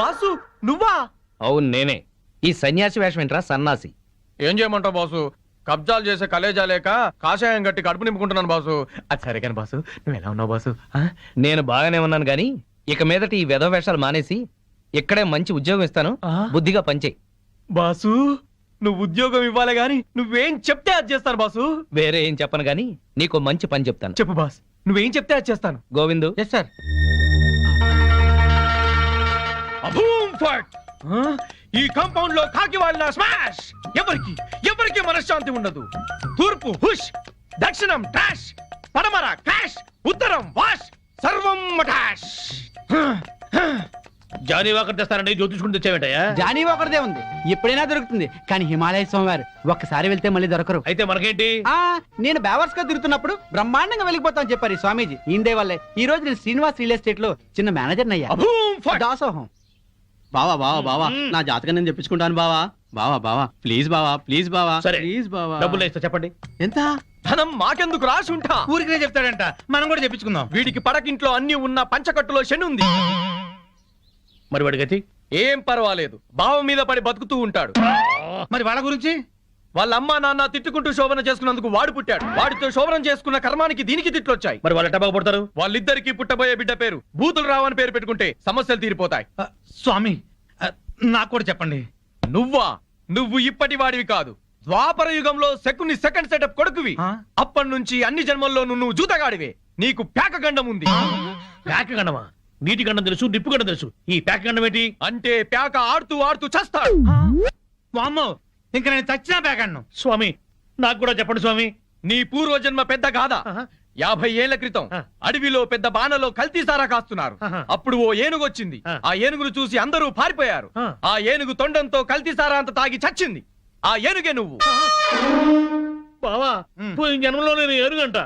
బాసు నువ్వా? అవును నేనే. ఈ సన్యాసి వేషం ఏంట్రా సన్నాసి? ఏం చేయమంటావు బాసు? కబ్జాలు చేసే కలేజా లేక కాషాయం గట్టి కడుపు నింపుకుంటున్నాను బాసు. అది సరే కానీ బాసు, నువ్వు ఎలా ఉన్నావు బాసు? నేను బాగానే ఉన్నాను గాని ఇక మీదట ఈ వెధవ వేషాలు మానేసి ఇక్కడే మంచి ఉద్యోగం ఇస్తాను, బుద్ధిగా పనిచేయి. బాసు నువ్వు ఉద్యోగం ఇవ్వాలి గాని నువ్వేం చెప్తే అది చేస్తాను బాసు. వేరే ఏం చెప్పను గాని నీకు మంచి పని చెప్తాను. చెప్పు బాస్, నువ్వేం చెప్తే అది చేస్తాను. గోవిందు. Yes sir. అభూమ్ ఫట్! ఈ కాంపౌండ్ లో కాకి వాళ్ళ స్మాష్. ఎవరికి మనశ్శాంతి ఉండదు. తూర్పు హుష్, దక్షిణం డాష్, పడమర క్రాష్, ఉత్తరం వాష్, సర్వం మటాష్. జానీ వాకర్ తెస్తానండి, జ్యోతిష్కుని తెచ్చావేంటయ్యా? జానీ ఒకరిదే ఉంది, ఎప్పుడైనా దొరుకుతుంది. కానీ హిమాలయ స్వామివారు ఒక్కసారి వెళ్తే మళ్ళీ దొరకరు. అయితే మనకేంటి? నేను బేవర్స్ గా తిరుగుతున్నప్పుడు బ్రహ్మాండంగా వెళ్ళిపోతాను చెప్పారు ఈ స్వామీజీ. ఇందే వల్లే ఈ రోజు నేను శ్రీనివాస్ రియల్ ఎస్టేట్ లో చిన్న మేనేజర్ అయ్యా. అభూమ్ ఫట్! దాసోహం. బావా నా జాతకం నేను చెప్పించుకుంటాను బావా ప్లీజ్ బావా సరే, ప్లీజ్ బావా. డబ్బులు ఇస్తా చెప్పండి. ఎంత? ధనం మాకెందుకు రాసి ఉంటా? ఊరికనే చెప్తాడంట, మనం కూడా చెప్పించుకుందాం. వీడికి పడకింట్లో అన్ని ఉన్న పంచకట్టులో శని ఉంది. మరి వాడి గతి? ఏం పర్వాలేదు, బావ మీద పడి బతుకుతూ ఉంటాడు. మరి వాళ్ళ గురించి? వాళ్ళ అమ్మా నాన్న తిట్టుకుంటూ శోభన చేసుకున్నందుకు వాడు పుట్టాడు. వాడితో శోభనం చేసుకున్న కర్మానికి దీనికి తిట్లొచ్చాయి. మరి వాళ్ళు ఎట్టబాగా పడతారు? వాళ్ళిద్దరికి పుట్టబోయే బిడ్డ పేరు బూతులు రావని పేరు పెట్టుకుంటే సమస్యలు తీరిపోతాయి. స్వామి నాకు కూడా చెప్పండి. నువ్వు ఇప్పటి వాడివి కాదు, ద్వాపర యుగంలో శకుని సెకండ్ సెటప్ కొడుకువి. అప్పటి నుంచి అన్ని జన్మల్లో నువ్వు జూతగాడివే. నీకు ప్యాక గండం ఉంది. ప్యాక గండమా? నీటి గండం తెలుసు, నిప్పు గండం తెలుసు, ఈ ప్యాక గండం ఏంటి? అంటే ప్యాక ఆడుతూ చస్తాడు. వామ్మో, ఇంకా నేను చచ్చినా పేకన్ను. స్వామి నాకు కూడా చెప్పండి స్వామి. నీ పూర్వజన్మ పెద్ద గాథ. 50 ఏళ్ల క్రితం అడవిలో పెద్ద బాణలో కల్తీసారా కాస్తున్నారు. అప్పుడు ఓ ఏనుగు వచ్చింది. ఆ ఏనుగును చూసి అందరూ పారిపోయారు. ఆ ఏనుగు తొండంతో కల్తీసారా అంత తాగి చచ్చింది. ఆ ఏనుగే నువ్వు. బావా, పోయిన జన్మలో నేను ఏనుగంట.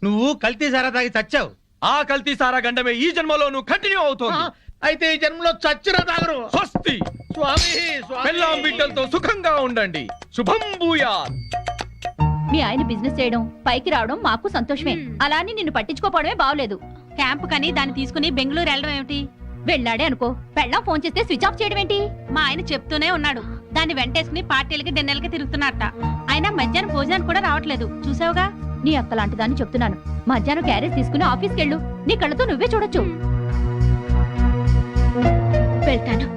నువ్వు కల్తీ సారా తాగి చచ్చావు. ఆ కల్తీ సారా గండమే ఈ జన్మలోనూ కంటిన్యూ అవుతోంది. అయితే ఈ జన్మలో చచ్చిన తాగరు. స్వస్తి. స్వామి పెళ్ళాం బిడ్డలతో సుఖంగా ఉండండి. శుభం భూయాత్. మీ ఆయన బిజినెస్ చేయడం పైకి రావడం మాకు సంతోషమే. అలా అని నిన్ను పట్టించుకోపోవడమే బాగలేదు. క్యాంప్ కని దాన్ని తీసుకుని బెంగళూరు వెళ్ళడం ఏమిటి? వెళ్ళాడే అనుకో, పెళ్ళాం ఫోన్ చేస్తే స్విచ్ ఆఫ్ చేయడం ఏంటి? మా ఆయన చెప్తూనే ఉన్నాడు, దాన్ని వెంటేసుకుని పార్టీలకి డిన్నర్లకి తిరుగుతున్నారట. అయినా మధ్యాహ్నం భోజనానికి కూడా రావట్లేదు. చూసావుగా, నీ అక్క లాంటి దాన్ని చెప్తున్నాను. మధ్యాహ్నం క్యారేజ్ తీసుకుని ఆఫీస్కి వెళ్ళు, నీ కళ్ళతో నువ్వే చూడొచ్చు. వెళ్తాను.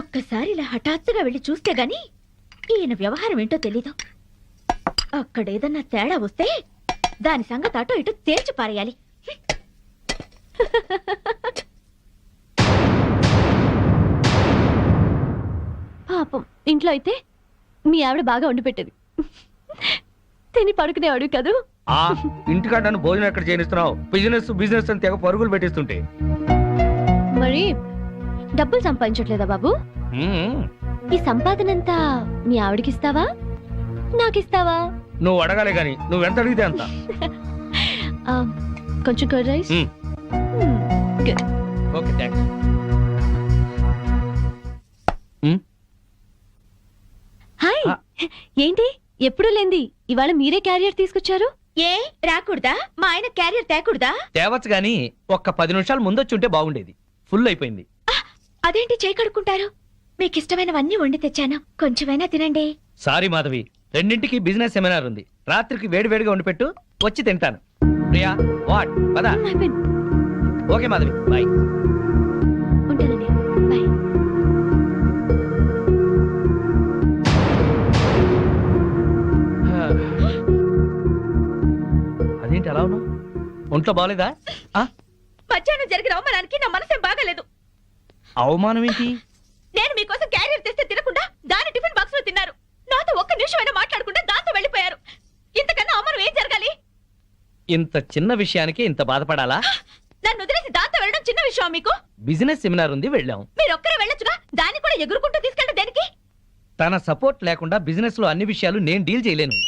ఒక్కసారి ఇలా హఠాత్తుగా వెళ్ళి చూస్తే గాని ఈయన వ్యవహారం ఏంటో తెలీదు. అక్కడేదన్నా తేడా వస్తే దాని సంగతి అటో ఇటు తేల్చి పారేయాలి. పాపం ఇంట్లో అయితే మీ ఆవిడ బాగా వండి పెట్టేది, తిని పడుకునేవాడు కదూ. ఆ ఇంటికాడ నన్ను భోజనం ఎక్కడ చేయనిస్తున్నావు? బిజినెస్ అని తెగ పరుగులు పెట్టిస్తుంటే. మరి డబ్బులు సంపాదించట్లేదా బాబు? ఈ సంపాదనంతా మీ ఆవిడకిస్తావా, నాకిస్తావా? నువ్వు అడగాలి గాని నువ్వెంత అడిగితే అంత. కొంచెం curd rice. Okay thanks. Hi, ఏంటి ఎప్పుడు లేంది ఇవాళ మీరే క్యారియర్ తీసుకొచ్చారు? ఏ రాకూడదా? మా ఆయన క్యారియర్ తేకూడదా? తేవచ్చు గాని ఒక్క 10 నిమిషాలు ముందొచ్చి ఉంటే బాగుండేది. ఫుల్ అయిపోయింది. అదేంటి చేయి కడుక్కుంటారు? మీకు ఇష్టమైనవన్నీ వండి తెచ్చాను, కొంచెమైనా తినండి. సారీ మాధవి, 2ంటికి బిజినెస్ సెమినార్ ఉంది. రాత్రికి వేడివేడిగా వండి పెట్టు, వచ్చి తింటాను. ప్రియా వాట్ పదా. Okay Madhavi, bye. ఉంటానండి, బాయ్. అదేంటి అలా ఉన్నావు? ఒంట్లో బాగలేదా? మధ్యాహ్నం జరిగిన అవమానానికి నా మనసేం బాగాలేదు. అవమానం ఏంటి? నేను మీకోసం క్యారియర్ తెస్తే తినకుండా దాని టిఫిన్ బాక్స్ లో తిన్నారు. నాతో ఒక్క నిమిషమైనా మాట్లాడకుండా దాంతో వెళ్ళిపోయారు. ఇంతకన్నా అవమానం ఏం జరగాలి? ఇంత చిన్న విషయానికి ఇంత బాధపడాలా? నన్ను వదిలేసి దాంతో వెళ్ళడం చిన్న విషయం మీకు? బిజినెస్ సెమినార్ ఉంది, వెళ్ళాం. మీరు ఒక్కరే వెళ్ళొచ్చుగా, దాన్ని కూడా ఎగురుకుంటూ తీసుకెళ్ళడం దేనికి? తన సపోర్ట్ లేకుండా బిజినెస్ లో అన్ని విషయాలు నేను డీల్ చేయలేను.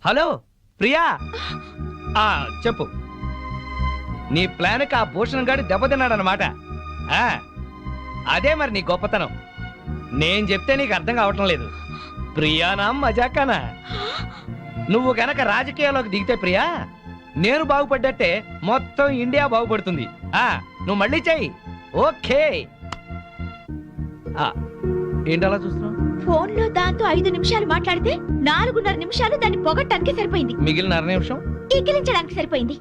హలో ప్రియా, చెప్పు. నీ ప్లాన్కి ఆ భూషణ్ గాడి దెబ్బతిన్నాడనమాట. అదే మరి నీ గొప్పతనం. నేను చెప్తే నీకు అర్థం కావటం లేదు. ప్రియానా మజాకానా? నువ్వు గనక రాజకీయాల్లోకి దిగితే ప్రియా, నేను బాగుపడ్డట్టే మొత్తం ఇండియా బాగుపడుతుంది. నువ్వు మళ్ళీ చెయ్యి. ఓకే. ఏంటి అలా చూస్తున్నావు? ఫోన్ లో దాంతో 5 నిమిషాలు మాట్లాడితే 4.5 నిమిషాలు దాన్ని పొగట్టడానికి సరిపోయింది. మిగిలిన 1/2 నిమిషం ఈకిలించడానికి సరిపోయింది.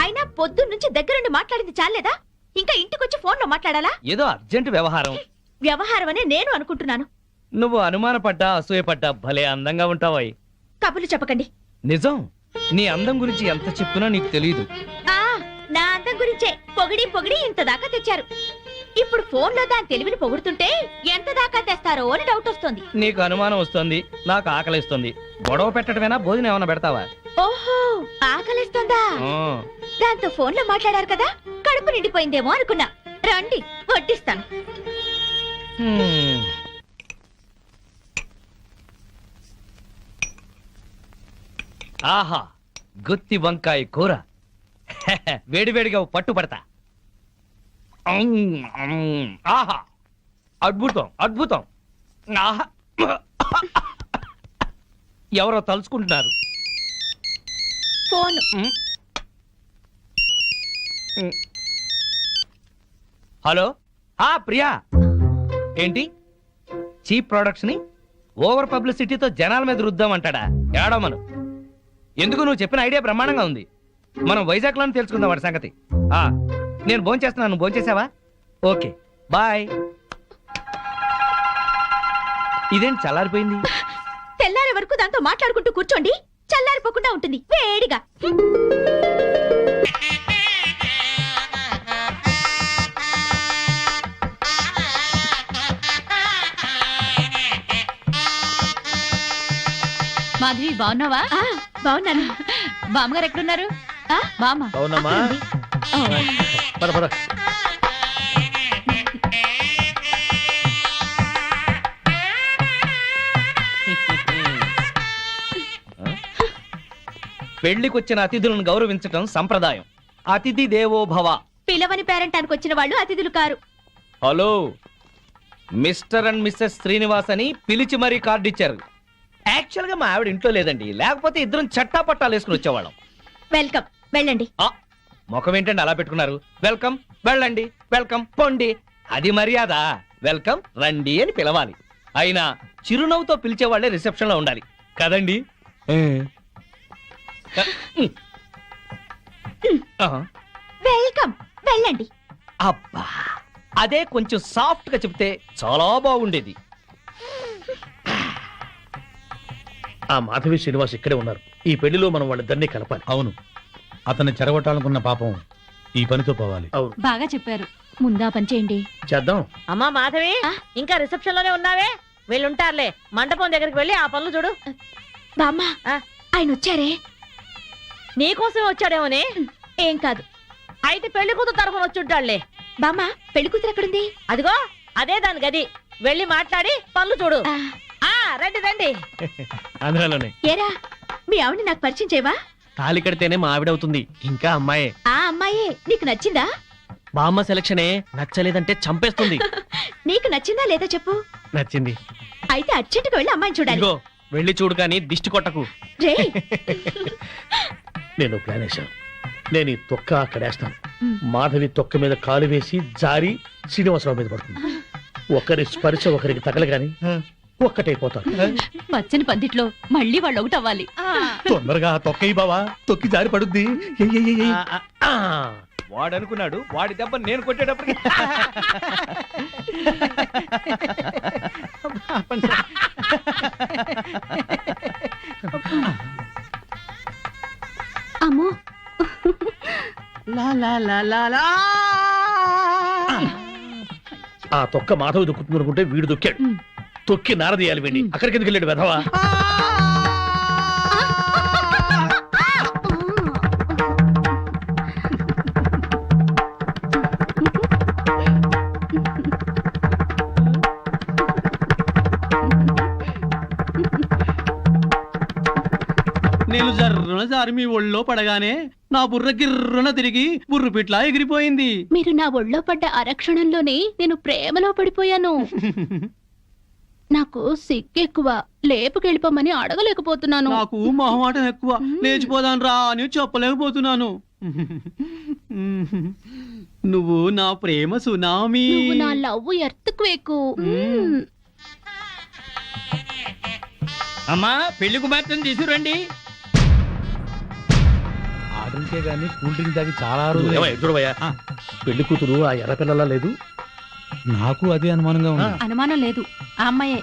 అయినా పొద్దున్న నుంచి దగ్గరుండి మాట్లాడింది చాలేదా? ఇంకా ఇంటికొచ్చి ఫోన్ లో మాట్లాడాలా? ఏదో అర్జెంట్ వ్యవహారం. వ్యవహారం అనే నేను అనుకుంటున్నాను. నువ్వు అనుమానపడ్డా అసూయపడ్డా భలే అందంగా ఉంటావాయి. కబుర్లు చెప్పకండి. నిజం, నీ అందం గురించి ఎంత చెప్తున్నా నీకు తెలియదు. నా అందం గురించే పొగిడి పొగిడి ఇంత దాకా తెచ్చారు. ఇప్పుడు ఫోన్ లో దాని తెలివిని పొగుడుతుంటే ఎంత దాకా తెస్తారో అని డౌట్ వస్తుంది. నీకు అనుమానం వస్తుంది, నాకు ఆకలిస్తుంది. గొడవ పెట్టడమేనా, భోజనం ఏమైనా పెడతావా? ఓహో, ఆకలిస్తుందా? దాంతో ఫోన్ లో మాట్లాడారు కదా, కడుపు నిండిపోయిందేమో అనుకున్నా. రండి వడ్డిస్తాను. ఆహా, గుత్తి వంకాయ కూర. వేడివేడిగా పట్టుపడతా. ఆహా, అద్భుతం అద్భుతం. ఆహా, ఎవరో తలుచుకుంటున్నారు. ఫోన్. హలో, ప్రియా. ఏంటి చీప్ ప్రొడక్ట్స్ ని ఓవర్ పబ్లిసిటీతో జనాల మీద రుద్దామంటాడా? ఏడమను. ఎందుకు, నువ్వు చెప్పిన ఐడియా బ్రహ్మాండంగా ఉంది. మనం వైజాగ్ లోనే తెలుసుకుందాం వాడి సంగతి. నేను భోంచేస్తున్నాను, నువ్వు భోంచేసావా? Okay bye. ఇదేంటి చల్లారిపోయింది? తెల్లారి వరకు దాంతో మాట్లాడుకుంటూ కూర్చోండి, చల్లారిపోకుండా ఉంటుంది వేడిగా. మాధవి బాగున్నావా? బాగున్నాను. బామ్మగారు ఎక్కడున్నారు? బామ్మ అవునమ్మా. పద పద. పెళ్లికొచ్చిన అతిథులను గౌరవించటం సంప్రదాయం. అతిథి దేవో భవ. పిలవని పేరెంటానికి వచ్చిన వాళ్ళు అతిథులు కారు. Hello, mister and Mrs Srinivas అని పిలిచి మరీ కార్డు ఇచ్చారు. యాక్చువల్ గా మా ఆవిడ ఇంట్లో లేదండి, లేకపోతే ఇద్దరం చట్టా పట్టాలు వేసుకుని వచ్చేవాళ్ళం. వెల్కమ్, వెళ్ళండి. ముఖం ఏంటండి అలా పెట్టుకున్నారు? వెల్కమ్, వెళ్ళండి, వెల్కమ్, పొండి. అది మర్యాద. వెల్కమ్, రండి అని పిలవాలి. అయినా చిరునవ్వుతో పిలిచేవాళ్లే రిసెప్షన్ లో ఉండాలి కదండి. వెల్కమ్, వెళ్ళండి. అబ్బా, అదే కొంచెం సాఫ్ట్ గా చెప్తే చాలా బాగుండేది. ఆ మాధవి శ్రీనివాస్ ఇక్కడే ఉన్నారు. ఈ పెళ్లిలో మనం వాళ్ళిద్దరినీ కలపాలి. అవును, అతన్ని చెరగొట్టాలనుకున్న పాపం ఈ పనితో పోవాలి. అవును, బాగా చెప్పారు. ముందా పని చేయండి. చేద్దాం. అమ్మా మాధవి, ఇంకా రిసెప్షన్ లోనే ఉన్నావే? వీళ్ళుంటారులే, మండపం దగ్గరికి వెళ్ళి ఆ పనులు చూడు. బామ్మ, ఆ? ఆయన వచ్చారే? నీకోసమే వచ్చాడేమోనే. ఏం కాదు. అయితే పెళ్లి కూతురు తరఫున వచ్చుంటాడులే. బామ్మ, పెళ్లి కూతురు ఎక్కడుంది? అదిగో అదే దాని గది. వెళ్ళి మాట్లాడి పనులు చూడు. ఆ, ఆ రండి రండి. అందులోనే ఏరా, మీ ఆవిడ నాకు పరిచయం చేయవా? తాళి కడితేనే మా ఆవిడవుతుంది, ఇంకా అమ్మాయే. ఆ అమ్మాయే నీకు నచ్చిందా? బామ్మ సెలక్షనే నచ్చలేదంటే చంపేస్తుంది. నీకు నచ్చిందా లేదా చెప్పు. నచ్చింది. అయితే అర్జెంటుగా వెళ్ళి అమ్మాయిని చూడాలి. ఇదిగో వెళ్ళి చూడు కానీ దిష్టి కొట్టకు. రే, నేను ప్లాన్ వేశాను. నేను ఈ తొక్క అక్కడేస్తాను. మాధవి తొక్క మీద కాలు వేసి జారి శ్రీనివాసరావు మీద పడుతుంది. ఒకరి స్పర్శ ఒకరికి తగలగాని ఒక్కటైపోతాను. పచ్చని పందిట్లో మళ్ళీ వాళ్ళు ఒకటవ్వాలి. తొందరగా తొక్కయి బావా, తొక్కి జారి పడుద్ది. వాడు అనుకున్నాడు, వాడి దెబ్బ నేను కొట్టేటప్పటికి అమ్మో, ఆ తొక్క మాధవి దొక్కుతుంది అనుకుంటే వీడు దొక్కాడు. తొక్కి నారదీయాలి వీడిని. అక్కడికి ఎందుకు వెళ్ళాడు వెధవా? నేను జర్రున జారి మీ ఒళ్ళో పడగానే నా బుర్ర గిర్రున తిరిగి బుర్రు పిట్లా ఎగిరిపోయింది. మీరు నా ఒళ్ళో పడ్డ అరక్షణంలోనే నేను ప్రేమలో పడిపోయాను. నాకు సిగ్గెక్కువ, లేపుకెళ్ళిపోమని అడగలేకపోతున్నాను. నాకు మొహమాటం ఎక్కువ, లేచిపోదాను రా అని చెప్పలేకపోతున్నాను. నువ్వు నా ప్రేమ సునామీ. నువ్వు నా లవ్ ఎర్త్క్వేకు. అమ్మా, పెళ్లి కుమార్తెను తీసుకురండి. ఆర్డర్కే గానీ కూల్ డ్రింక్ తాగి చాలా రోజులు. ఎదురువయ్యా, పెళ్లి కూతురు ఆ ఎర్ర పిల్లలా లేదు? నాకు అదే అనుమానంగా ఉంది. అనుమానం లేదు, ఆ అమ్మాయే.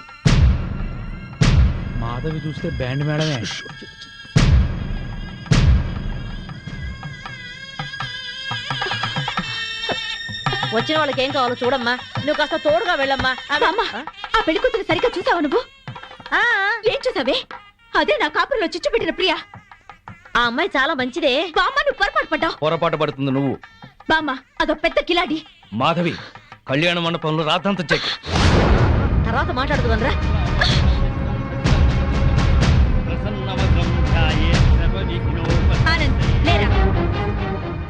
మాధవి చూస్తే బ్యాండ్ మేడమే. వచ్చిన వాళ్ళకి ఏం కావాలో చూడమ్మా. నువ్వు కాస్త తోడుగా వెళ్ళమ్మా. బామ్మ, ఆ పెళ్లి కూతురు సరిగ్గా చూసావా నువ్వు? ఆ, ఏం చూసావే? అదే నా కాపురంలో చిచ్చు పెట్టిన ప్రియా. ఆ అమ్మాయి చాలా మంచిదే. బామ్మ, నువ్వు పొరపాటు పడ్డావు. పొరపాటు పడుతుంది నువ్వు. బామ్మ, అదో పెద్ద కిలాడి. మాధవి, కళ్యాణ మండపంలో రాతంత చెక్. తర్వాత మాట్లాడుకుందా. ఆనంద్, లేరా?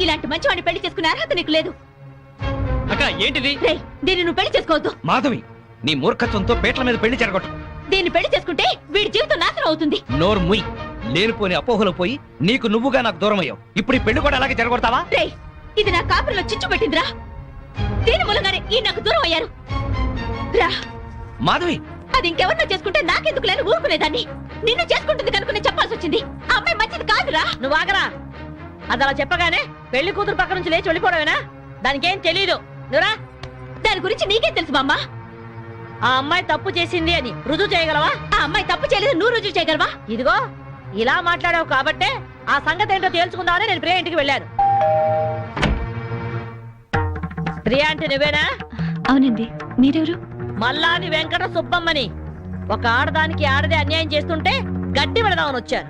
ఇలాంటి మంచివాడిని పెళ్లి చేసుకునే అర్హత నీకు లేదు. అక్క ఏంటిది? రేయ్, దీన్ని నువ్వు పెళ్లి చేసుకోవద్దు. మాధవి, నీ మూర్ఖత్వంతో పేట్ల మీద పెళ్లి జరగొట్టు. దీన్ని పెళ్లి చేసుకుంటే వీడి జీవితం నాశనం అవుతుంది. నోరు ముయ్. లేనిపోని అపోహలో పోయి నీకు నువ్వుగా నాకు దూరం అయ్యావు. ఇప్పుడు ఈ పెళ్లి కూడా అలాగే జరగొడతావా? రేయ్, ఇది నా కాపురంలో చిచ్చు పెట్టిందిరా. దీని మూలంగానే ఈ నాకు దూరం అయ్యారు. రా, మాధవి, అది ఇంకెవరినో చేసుకుంటే నాకెందుకు లేని ఊరుకునేదాన్ని. నిన్ను చేసుకుంటుంది కనుక నేను చెప్పాల్సి వచ్చింది. ఆ అమ్మాయి మంచిది కాదురా. నువ్వు ఆగరా. అది అలా చెప్పగానే పెళ్లి కూతురు పక్క నుంచి లేచి వెళ్ళిపోవడమేనా? దానికేం తెలీదు. నువ్వురా. దాని గురించి నీకేం తెలుసు బామ్మ? ఆ అమ్మాయి తప్పు చేసింది అని రుజువు చేయగలవా? ఆ అమ్మాయి తప్పు చేయలేదు, నువ్వు రుజువు చేయగలవా? ఇదిగో ఇలా మాట్లాడావు కాబట్టే ఆ సంగతి ఏంటో తేల్చుకుందామని నేను ప్రియా ఇంటికి వెళ్ళాను. ప్రియా అంటే నువ్వేనా? అవునండి, మీరెవరు? మల్లాది వెంకట సుబ్బమ్మని. ఒక ఆడదానికి ఆడదే అన్యాయం చేస్తుంటే గడ్డి పెడదామని వచ్చాను.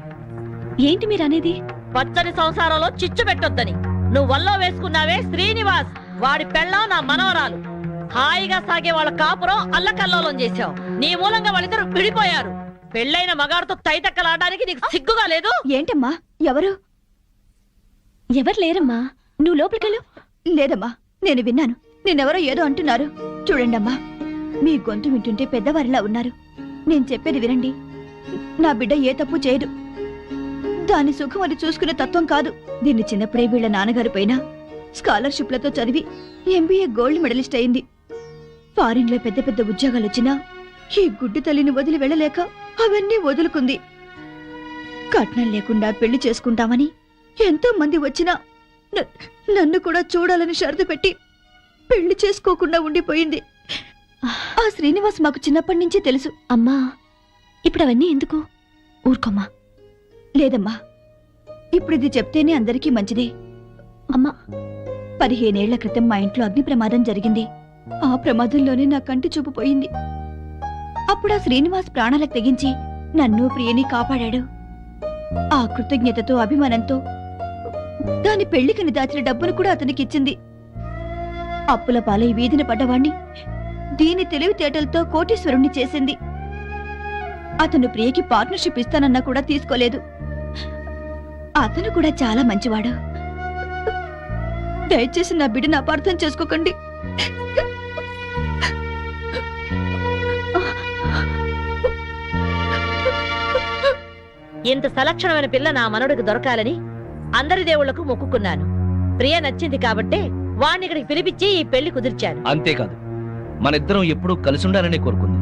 ఏంటి మీరు అనేది? పచ్చని సంసారంలో చిచ్చు పెట్టొద్దని. నువ్వు వల్లో వేసుకున్నావే శ్రీనివాస్, వాడి పెళ్ళం నా మనవరాలు. హాయిగా సాగే వాళ్ళ కాపురం అల్లకల్లోలం చేశావు. నీ మూలంగా వాళ్ళిద్దరు విడిపోయారు. పెళ్ళైన మగాడితో తైతక్కలాడడానికి నీకు సిగ్గుగా లేదు? ఏంటమ్మా ఎవరు లేరమ్మా, నువ్వు లోపలికెళ్ళు. లేదమ్మా, నేను విన్నాను. నేనెవరో ఏదో అంటున్నారు. చూడండమ్మా, మీ గొంతు వింటుంటే పెద్దవారిలా ఉన్నారు. నేను చెప్పేది వినండి. నా బిడ్డ ఏ తప్పు చేయదు. దాని సుఖం అది చూసుకునే తత్వం కాదు. దీన్ని చిన్నప్పుడే వీళ్ళ నాన్నగారి పైన స్కాలర్షిప్లతో చదివి ఎంబీఏ గోల్డ్ మెడలిస్ట్ అయింది. ఫారిన్ లో పెద్ద పెద్ద ఉద్యోగాలు వచ్చినా ఈ గుడ్డి తల్లిని వదిలి వెళ్ళలేక అవన్నీ వదులుకుంది. కట్నం లేకుండా పెళ్లి చేసుకుంటామని ఎంతో మంది వచ్చినా నన్ను కూడా చూడాలని షరతు పెట్టి పెళ్లి చేసుకోకుండా ఉండిపోయింది. ఆ శ్రీనివాస్ మాకు చిన్నప్పటి నుంచే తెలుసు. అమ్మా, ఇప్పుడు అవన్నీ ఎందుకు? ఊరుకోమ్మా. లేదమ్మా, ఇప్పుడు ఇది చెప్తేనే అందరికీ మంచిదే. అమ్మా, 15 ఏళ్ల క్రితం మా ఇంట్లో అగ్ని ప్రమాదం జరిగింది. ఆ ప్రమాదంలోనే నా కంటి చూపు పోయింది. అప్పుడు ఆ శ్రీనివాస్ ప్రాణాలకు తెగించి నన్ను ప్రియని కాపాడాడు. ఆ కృతజ్ఞతతో అభిమానంతో దాని పెళ్లికని దాచిన డబ్బును కూడా అతనికిచ్చింది. అప్పుల పాలై వీధిన పడ్డవాణ్ణి దీని తెలివితేటలతో కోటీశ్వరుణ్ణి చేసింది. అతను ప్రియకి పార్ట్నర్షిప్ ఇస్తానన్నా కూడా తీసుకోలేదు. అతను కూడా చాలా మంచివాడు. దయచేసి నా బిడ్డను అపార్థం చేసుకోకండి. ఇంత సలక్షణమైన పిల్ల నా మనవడికి దొరకాలని అందరి దేవుళ్లకు మొక్కుకున్నాను. ప్రియ నచ్చింది కాబట్టే వాణ్ణి ఇక్కడికి పిలిపించి ఈ పెళ్లి కుదిర్చాను. అంతేకాదు, మన ఇద్దరం ఎప్పుడూ కలిసి ఉండాలని కోరుకుంది.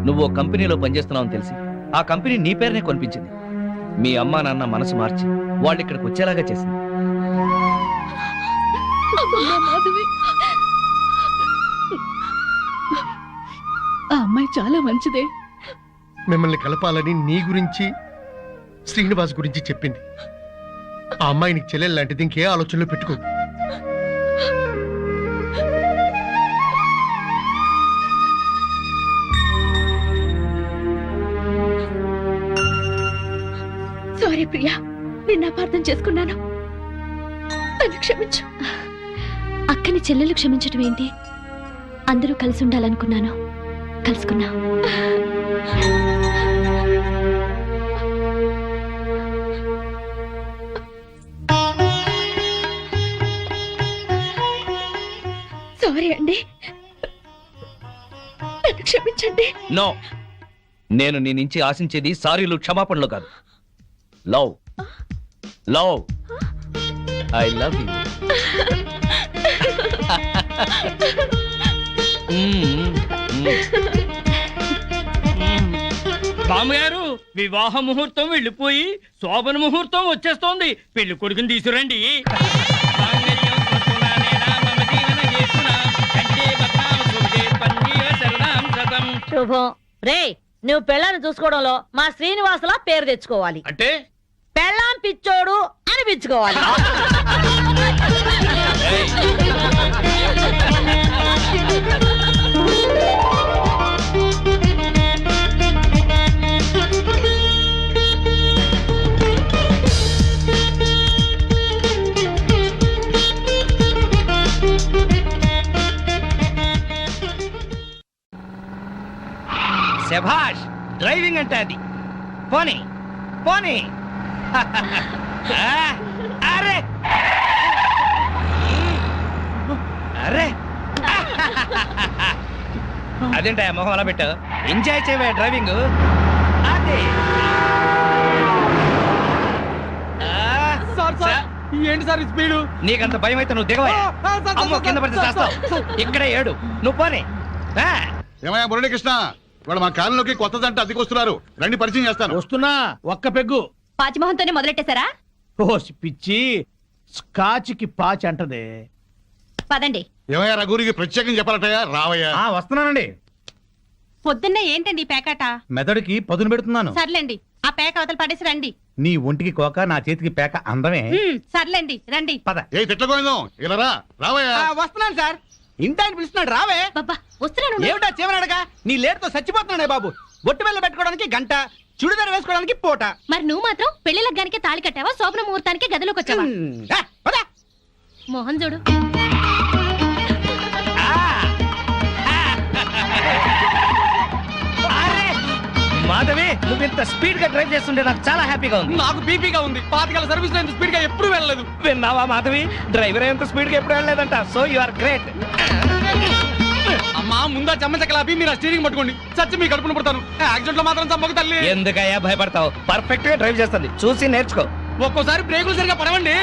నువ్వు ఓ కంపెనీలో పనిచేస్తున్నావని తెలిసి ఆ కంపెనీ నీ పేరునే కొనిపించింది. మీ అమ్మా నాన్న మనసు మార్చి వాళ్ళు ఇక్కడికి వచ్చేలాగా చేసింది. ఆ అమ్మాయి చాలా మంచిదే. మిమ్మల్ని కలపాలని నీ గురించి శ్రీనివాస్ గురించి చెప్పింది. ఆ అమ్మాయి నీకు చెల్లెలు లాంటిది, ఇంకే ఆలోచనలో పెట్టుకో. సారీ ప్రియా, నిన్ను అపార్థం చేసుకున్నాను. నన్ను క్షమించు. అక్కని చెల్లెలు క్షమించడం ఏంటి? అందరూ కలిసి ఉండాలనుకున్నాను, కలుసుకున్నా. సారీ అండి, నన్ను క్షమించండి. నో, నేను నీ నుంచి ఆశించేది సారీలు క్షమాపణలు కాదు. Love love I love you. బామ్మగారు, వివాహ ముహూర్తం వెళ్ళిపోయి శోభన ముహూర్తం వచ్చేస్తోంది. పెళ్లి కొడుకుని తీసుకురండి. శుభం. రే, నువ్వు పెళ్ళాన్ని చూసుకోవడంలో మా శ్రీనివాసులా పేరు తెచ్చుకోవాలి. అంటే పెళ్ళాం పిచ్చోడు అనిపించుకోవాలి. శభాష్, డ్రైవింగ్ అంటే అది. పోనీ పోనీ. అరే అరే, అదేంటా మొహం అలా పెట్టావు? ఎంజాయ్ చేయవే డ్రైవింగ్. అదే ఏంటి సార్ స్పీడు? నీకంత భయం అయితే నువ్వు దిగవా. అమ్మో, కింద పడితే చేస్తావు. ఇక్కడే ఏడు, నువ్వు పోనీ. ఏమయ్యా మురళీకృష్ణ, ఇవాళ మా కాలంలోకి కొత్త జంట అద్దెకొస్తున్నారు. రండి, పరిచయం చేస్తాను. వస్తున్నా, ఒక్క పెగ్గు. పాచిమోహంతోనే మొదలెట్టేశారా? ఓ పిచ్చి, స్కాచ్కి పాచి అంటదే. పదండి. ఏమయ్యా రఘురికి ప్రత్యేకం చెప్పాలటయ్యా? రావయ్యా. వస్తున్నానండి. పొద్దున్నే ఏంటండి ఈ పేకాట? మెదడుకి పదును పెడుతున్నాను. సర్లేండి, ఆ పేక అవతల పడేసి రండి. నీ ఒంటికి కోక, నా చేతికి పేక అందమే. సర్లేండి, రండి. పద. ఏ తిట్టగోయిందో ఇలా రా. రావయ్యా. వస్తున్నాను సార్. ఇంటాయన పిలుస్తున్నాడు, రావే. బాబా వస్తున్నాను. ఏమిటా చేమనడగా? నీ లేటుతో చచ్చిపోతున్నాడే బాబు. బొట్టు వెళ్ళ పెట్టుకోవడానికి గంట, చుడిదారు వేసుకోవడానికి పూట. మరి నువ్వు మాత్రం పెళ్లి లగ్గానికి తాళి కట్టావా, శోభన ముహూర్తానికి గదిలోకి వచ్చావా? మోహన్ చూడు. మాధవి నువ్వు ఇంత స్పీడ్ గా డ్రైవ్ చేస్తుంటే నాకు చాలా హ్యాపీగా ఉంది. నాకు బీపీగా ఉంది. పాతికల సర్వీస్ లో ఇంత స్పీడ్ గా ఎప్పుడు వెళ్ళలేదు. విన్నావా మాధవి, డ్రైవర్ ఎంత స్పీడ్ గా ఎప్పుడు వెళ్ళలేదంట. So you are great. అమ్మా ముందా చెమ్మచక్కలాపి మీరు ఆ స్టీరింగ్ పట్టుకోండి. చచ్చి మీ కడుపున పడతాను. యాక్సిడెంట్ లో మాత్రం చంపక తల్లి. ఎందుకయ్యా భయపడతావు? పర్ఫెక్ట్ గా డ్రైవ్ చేస్తుంది, చూసి నేర్చుకో. ఒక్కోసారి బ్రేకులు సరిగా పడవండి.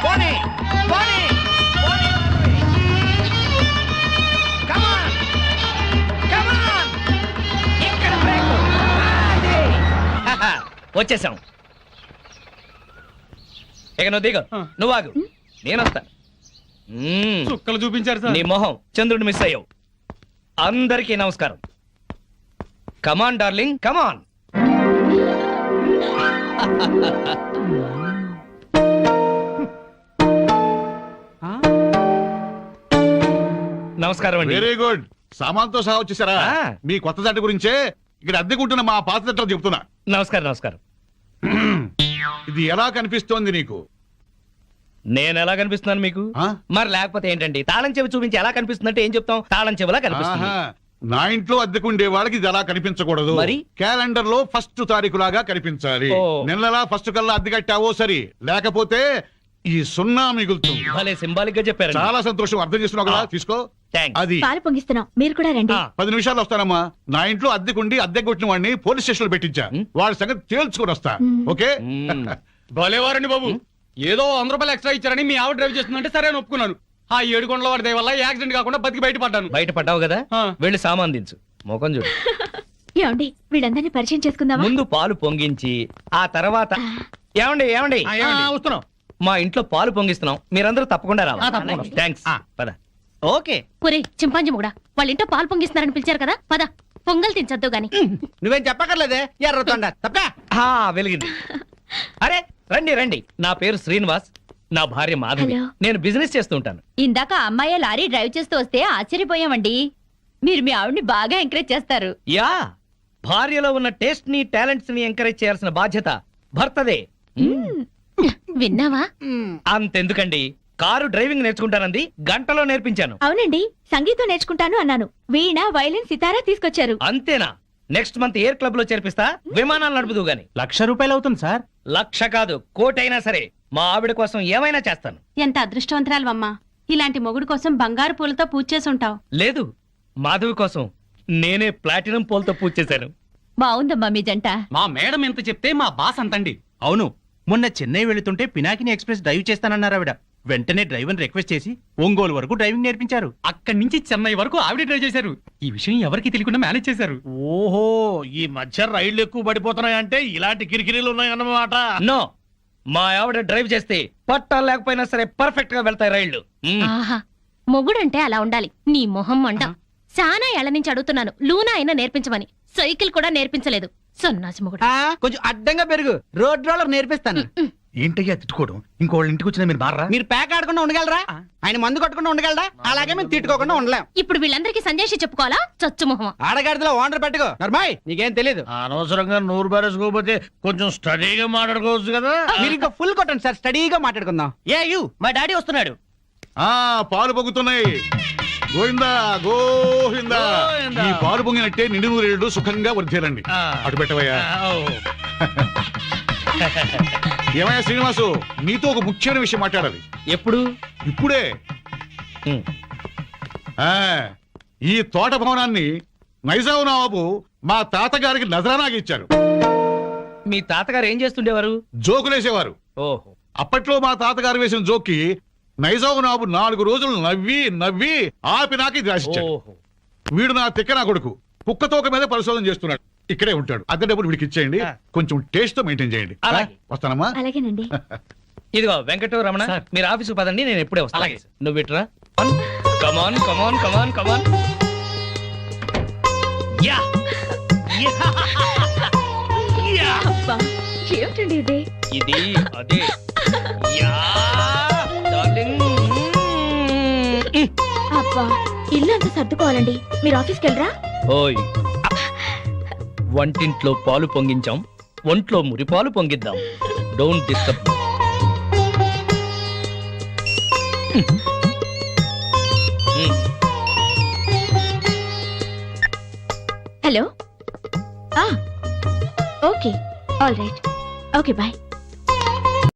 పోనీ, పోనీ, పోనీ. Come on, come on. ఇక్కడ బ్రేక్. అది. వచ్చేసాం. ఇక నువ్వు దిగు, నువ్వు ఆగు, నేను వస్తా. చుక్కలు చూపించారు సార్. నీ మొహం చంద్రుడు మిస్ అయ్యావు. అందరికీ నమస్కారం. కమాన్ డార్లింగ్, కమాన్. నమస్కారం అండి. Very good. సామాన్తో సహా వచ్చేసారా? మీ కొత్త జంట గురించే ఇక్కడ అద్దెకుంటున్న మా పాత జంటలు చెప్తున్నా. నమస్కారం, నమస్కారం. ఇది ఎలా కనిపిస్తోంది నీకు? నేను ఎలా కనిపిస్తున్నాను మీకు? మరి లేకపోతే ఏంటండి, తాళం చెవి చూపించి ఎలా కనిపిస్తుందంటే ఏం చెప్తాం? తాళం చెవిలా కనిపిస్తుంది. నా ఇంట్లో అద్దెకుండే వాళ్ళకి ఇది ఎలా కనిపించకూడదు. మరి? క్యాలెండర్ లో ఫస్ట్ తారీఖు లాగా కనిపించాలి. నెలలా ఫస్ట్ కల్లా అద్దె కట్టావో సరి, లేకపోతే ఈ సున్నా మిగులుతుంది. భలే సింబాలిక్ గా చెప్పారు. చాలా సంతోషం. అర్థం చేస్తున్నావు కదా, తీసుకో. అది పాలు పొంగిస్తున్నాం, మీరు కూడా రండి. 10 నిమిషాలు వస్తానమ్మా. నా ఇంట్లో అద్దెకుండి అద్దె కొట్టిన వాడిని పోలీస్ స్టేషన్ లో పెట్టించా. వాడి సంగతి తేల్చుకొని వస్తా. ఓకే? భలేవారండి బాబు. ఏదో 100 రూపాయలు ఎక్స్ట్రా ఇచ్చారని మీ ఆవిడ డ్రైవ్ చేస్తుందంటే సరే అని ఒప్పుకున్నాను. ఆ 7 కొండల వాడి దయ వల్ల యాక్సిడెంట్ కాకుండా బతికి బయటపడ్డాను. బయటపడ్డావు కదా, వెళ్ళి సామాన్ దించు. మొఖం చూడు. ఏమండి వీళ్ళందరినీ పరిచయం చేసుకుందామా? ముందు పాలు పొంగించి ఆ తర్వాత ఏమండి ఏమండి వస్తున్నాం. మా ఇంట్లో పాలు పొంగిస్తున్నాం, మీరందరూ తప్పకుండా రావాలి. థ్యాంక్స్. పద. ఓకే. ఒరే చింపాంజీ కూడా వాళ్ళ ఇంట్లో పాలు పొంగిస్తున్నారని పిలిచారు కదా, పద పొంగల్ తినచద్దు గాని. నువ్వేం చెప్పక్కర్లేదే, ఎర్రతొండ తప్ప. వెలిగింది. అరే రండి రండి, నా పేరు శ్రీనివాస్, నా భార్య మాధవి. హలో. నేను బిజినెస్ చేస్తూ ఉంటాను. ఇందాక అమ్మాయి లారీ డ్రైవ్ చేస్తూ వస్తే ఆశ్చర్యపోయామండి. మీరు మీ ఆవిడ్ని బాగా ఎంకరేజ్ చేస్తారు. యా, భార్యలో ఉన్న టేస్ట్ ని టాలెంట్స్ ని ఎంకరేజ్ చేయాల్సిన బాధ్యత భర్తదే. విన్నావా? అంతెందుకండి, కారు డ్రైవింగ్ నేర్చుకుంటానంది, గంటలో నేర్పించాను. అవునండి, సంగీతం నేర్చుకుంటాను అన్నాను. వీణ, వైలిన్, సితారా తీసుకొచ్చారు. అంతేనా? నెక్స్ట్ మంత్ ఎయిర్ క్లబ్ లో చేర్పిస్తా, విమానాలు నడుపుదు గాని. 1,00,000 రూపాయలు అవుతుంది సార్. 1,00,000 కాదు, 1,00,000 అయినా సరే మా ఆవిడ కోసం ఏమైనా చేస్తాను. ఎంత అదృష్టవంతరాలమ్మా, ఇలాంటి మొగుడు కోసం బంగారు పూలతో పూజ చేసి ఉంటావు. లేదు, మాధవి కోసం నేనే ప్లాటినం పూలతో పూజ చేశాను. బాగుందమ్మా మీ జంట. మా మేడం ఎంత చెప్తే మా బాస్ అంతండి. అవును, మొన్న చెన్నై వెళుతుంటే పినాకిని ఎక్స్ప్రెస్ డ్రైవ్ చేస్తానన్నారు ఆవిడ. వెంటనే డ్రైవర్ రిక్వెస్ట్ చేసి ఒంగోలు వరకు డ్రైవింగ్ నేర్పించారు. అక్కడి నుంచి చెన్నై వరకు ఆవిడ డ్రైవ్ చేశారు. ఈ విషయం ఎవరికి తెలియకుండా మేనేజ్ చేశారు. ఓహో, ఈ మధ్య రైళ్లు ఎక్కువ పడిపోతున్నాయంటే ఇలాంటి కిరికిరీలు ఉన్నాయన్నమాట. నో, మా ఆవిడ డ్రైవ్ చేస్తే పట్టాలు లేకపోయినా సరే పర్ఫెక్ట్ గా వెళ్తాయి రైళ్లు. ఆహా, మొగుడంటే అలా ఉండాలి. నీ మొహం మంట. చాలా ఏళ్ల నుంచి అడుగుతున్నాను, లూనా అయినా నేర్పించమని. సైకిల్ కూడా నేర్పించలేదు. సన్నాసి మొగుడు. కొంచెం అడ్డంగా పెరుగు, రోడ్ రోలర్ నేర్పిస్తాను. ఏంటయ్యా తిట్టుకోవడం? ఇంకోళ్ళ ఇంటికి వచ్చినా మీరు మారా? మీరు ప్యాక్ ఆడకుండా ఉండగలరా? ఆయన మందు కొట్టకుండా ఉండగలరా? అలాగే మేము తిట్టుకోకుండా ఉండలేం. ఇప్పుడు వీళ్ళందరికీ సంజయ్ చెప్పుకోవాలా? చచ్చు మొహం. ఆడగాడిలో ఓనర్ పెట్టుకో. నర్మాయ్, నీకేం తెలీదు. అనవసరంగా నూరు బారేసుకోకపోతే కొంచెం స్టడీగా మాట్లాడుకోవచ్చు కదా. మీరు ఇంకా ఫుల్ కొట్టండి సార్, స్టడీగా మాట్లాడుకుందాం. మా డాడీ వస్తున్నాడు. పాలు పొంగుతున్నాయి. గోవిందా గోవిందా. ఈ పాలు పొంగినట్టే నిండు నూరేళ్లు సుఖంగా వర్ధేలండి. అటు పెట్టవయ్యా. ఏమయ్యా శ్రీనివాసు, నీతో ఒక ముఖ్యమైన విషయం మాట్లాడాలి. ఎప్పుడు? ఇప్పుడే. ఈ తోట భవనాన్ని నైజాం నవాబు మా తాతగారికి నజరానాగా ఇచ్చారు. మీ తాతగారు ఏం చేస్తుండేవారు? జోకులేసేవారు. ఓహో. అప్పట్లో మా తాతగారు వేసిన జోక్కి నైజాం నవాబు 4 రోజులు నవ్వి నవ్వి ఆపి నాకు ఇది రాసిచ్చాడు. వీడు నా తిక్క నా కొడుకు కుక్కతోక మీద పరిశోధన చేస్తున్నాడు. ఇక్కడే ఉంటాడు. అద్దె డబ్బులు వీడికి ఇచ్చేయండి, కొంచెం టేస్ట్ తో మెయింటైన్ చేయండి. వస్తానమ్మా. అలాగేనండి. ఇదిగో వెంకట రమణ, మీరు ఆఫీసు పదండి, నేను ఎప్పుడే వస్తాను. నువ్వు ఇట్రా. కమాన్ కమాన్ కమాన్ కమాన్. యా ఏమిటండి ఇది? ఇది అదే. Yeah darling. అబ్బా, ఇల్లు అంతా సర్దుకోవాలండి. మీరు ఆఫీస్కి వెళ్ళరా? ఓయ్, వంటింట్లో పాలు పొంగించాం, ఒంట్లో మురిపాలు పొంగిద్దాం. Don't disturb. Hello okay all right okay bye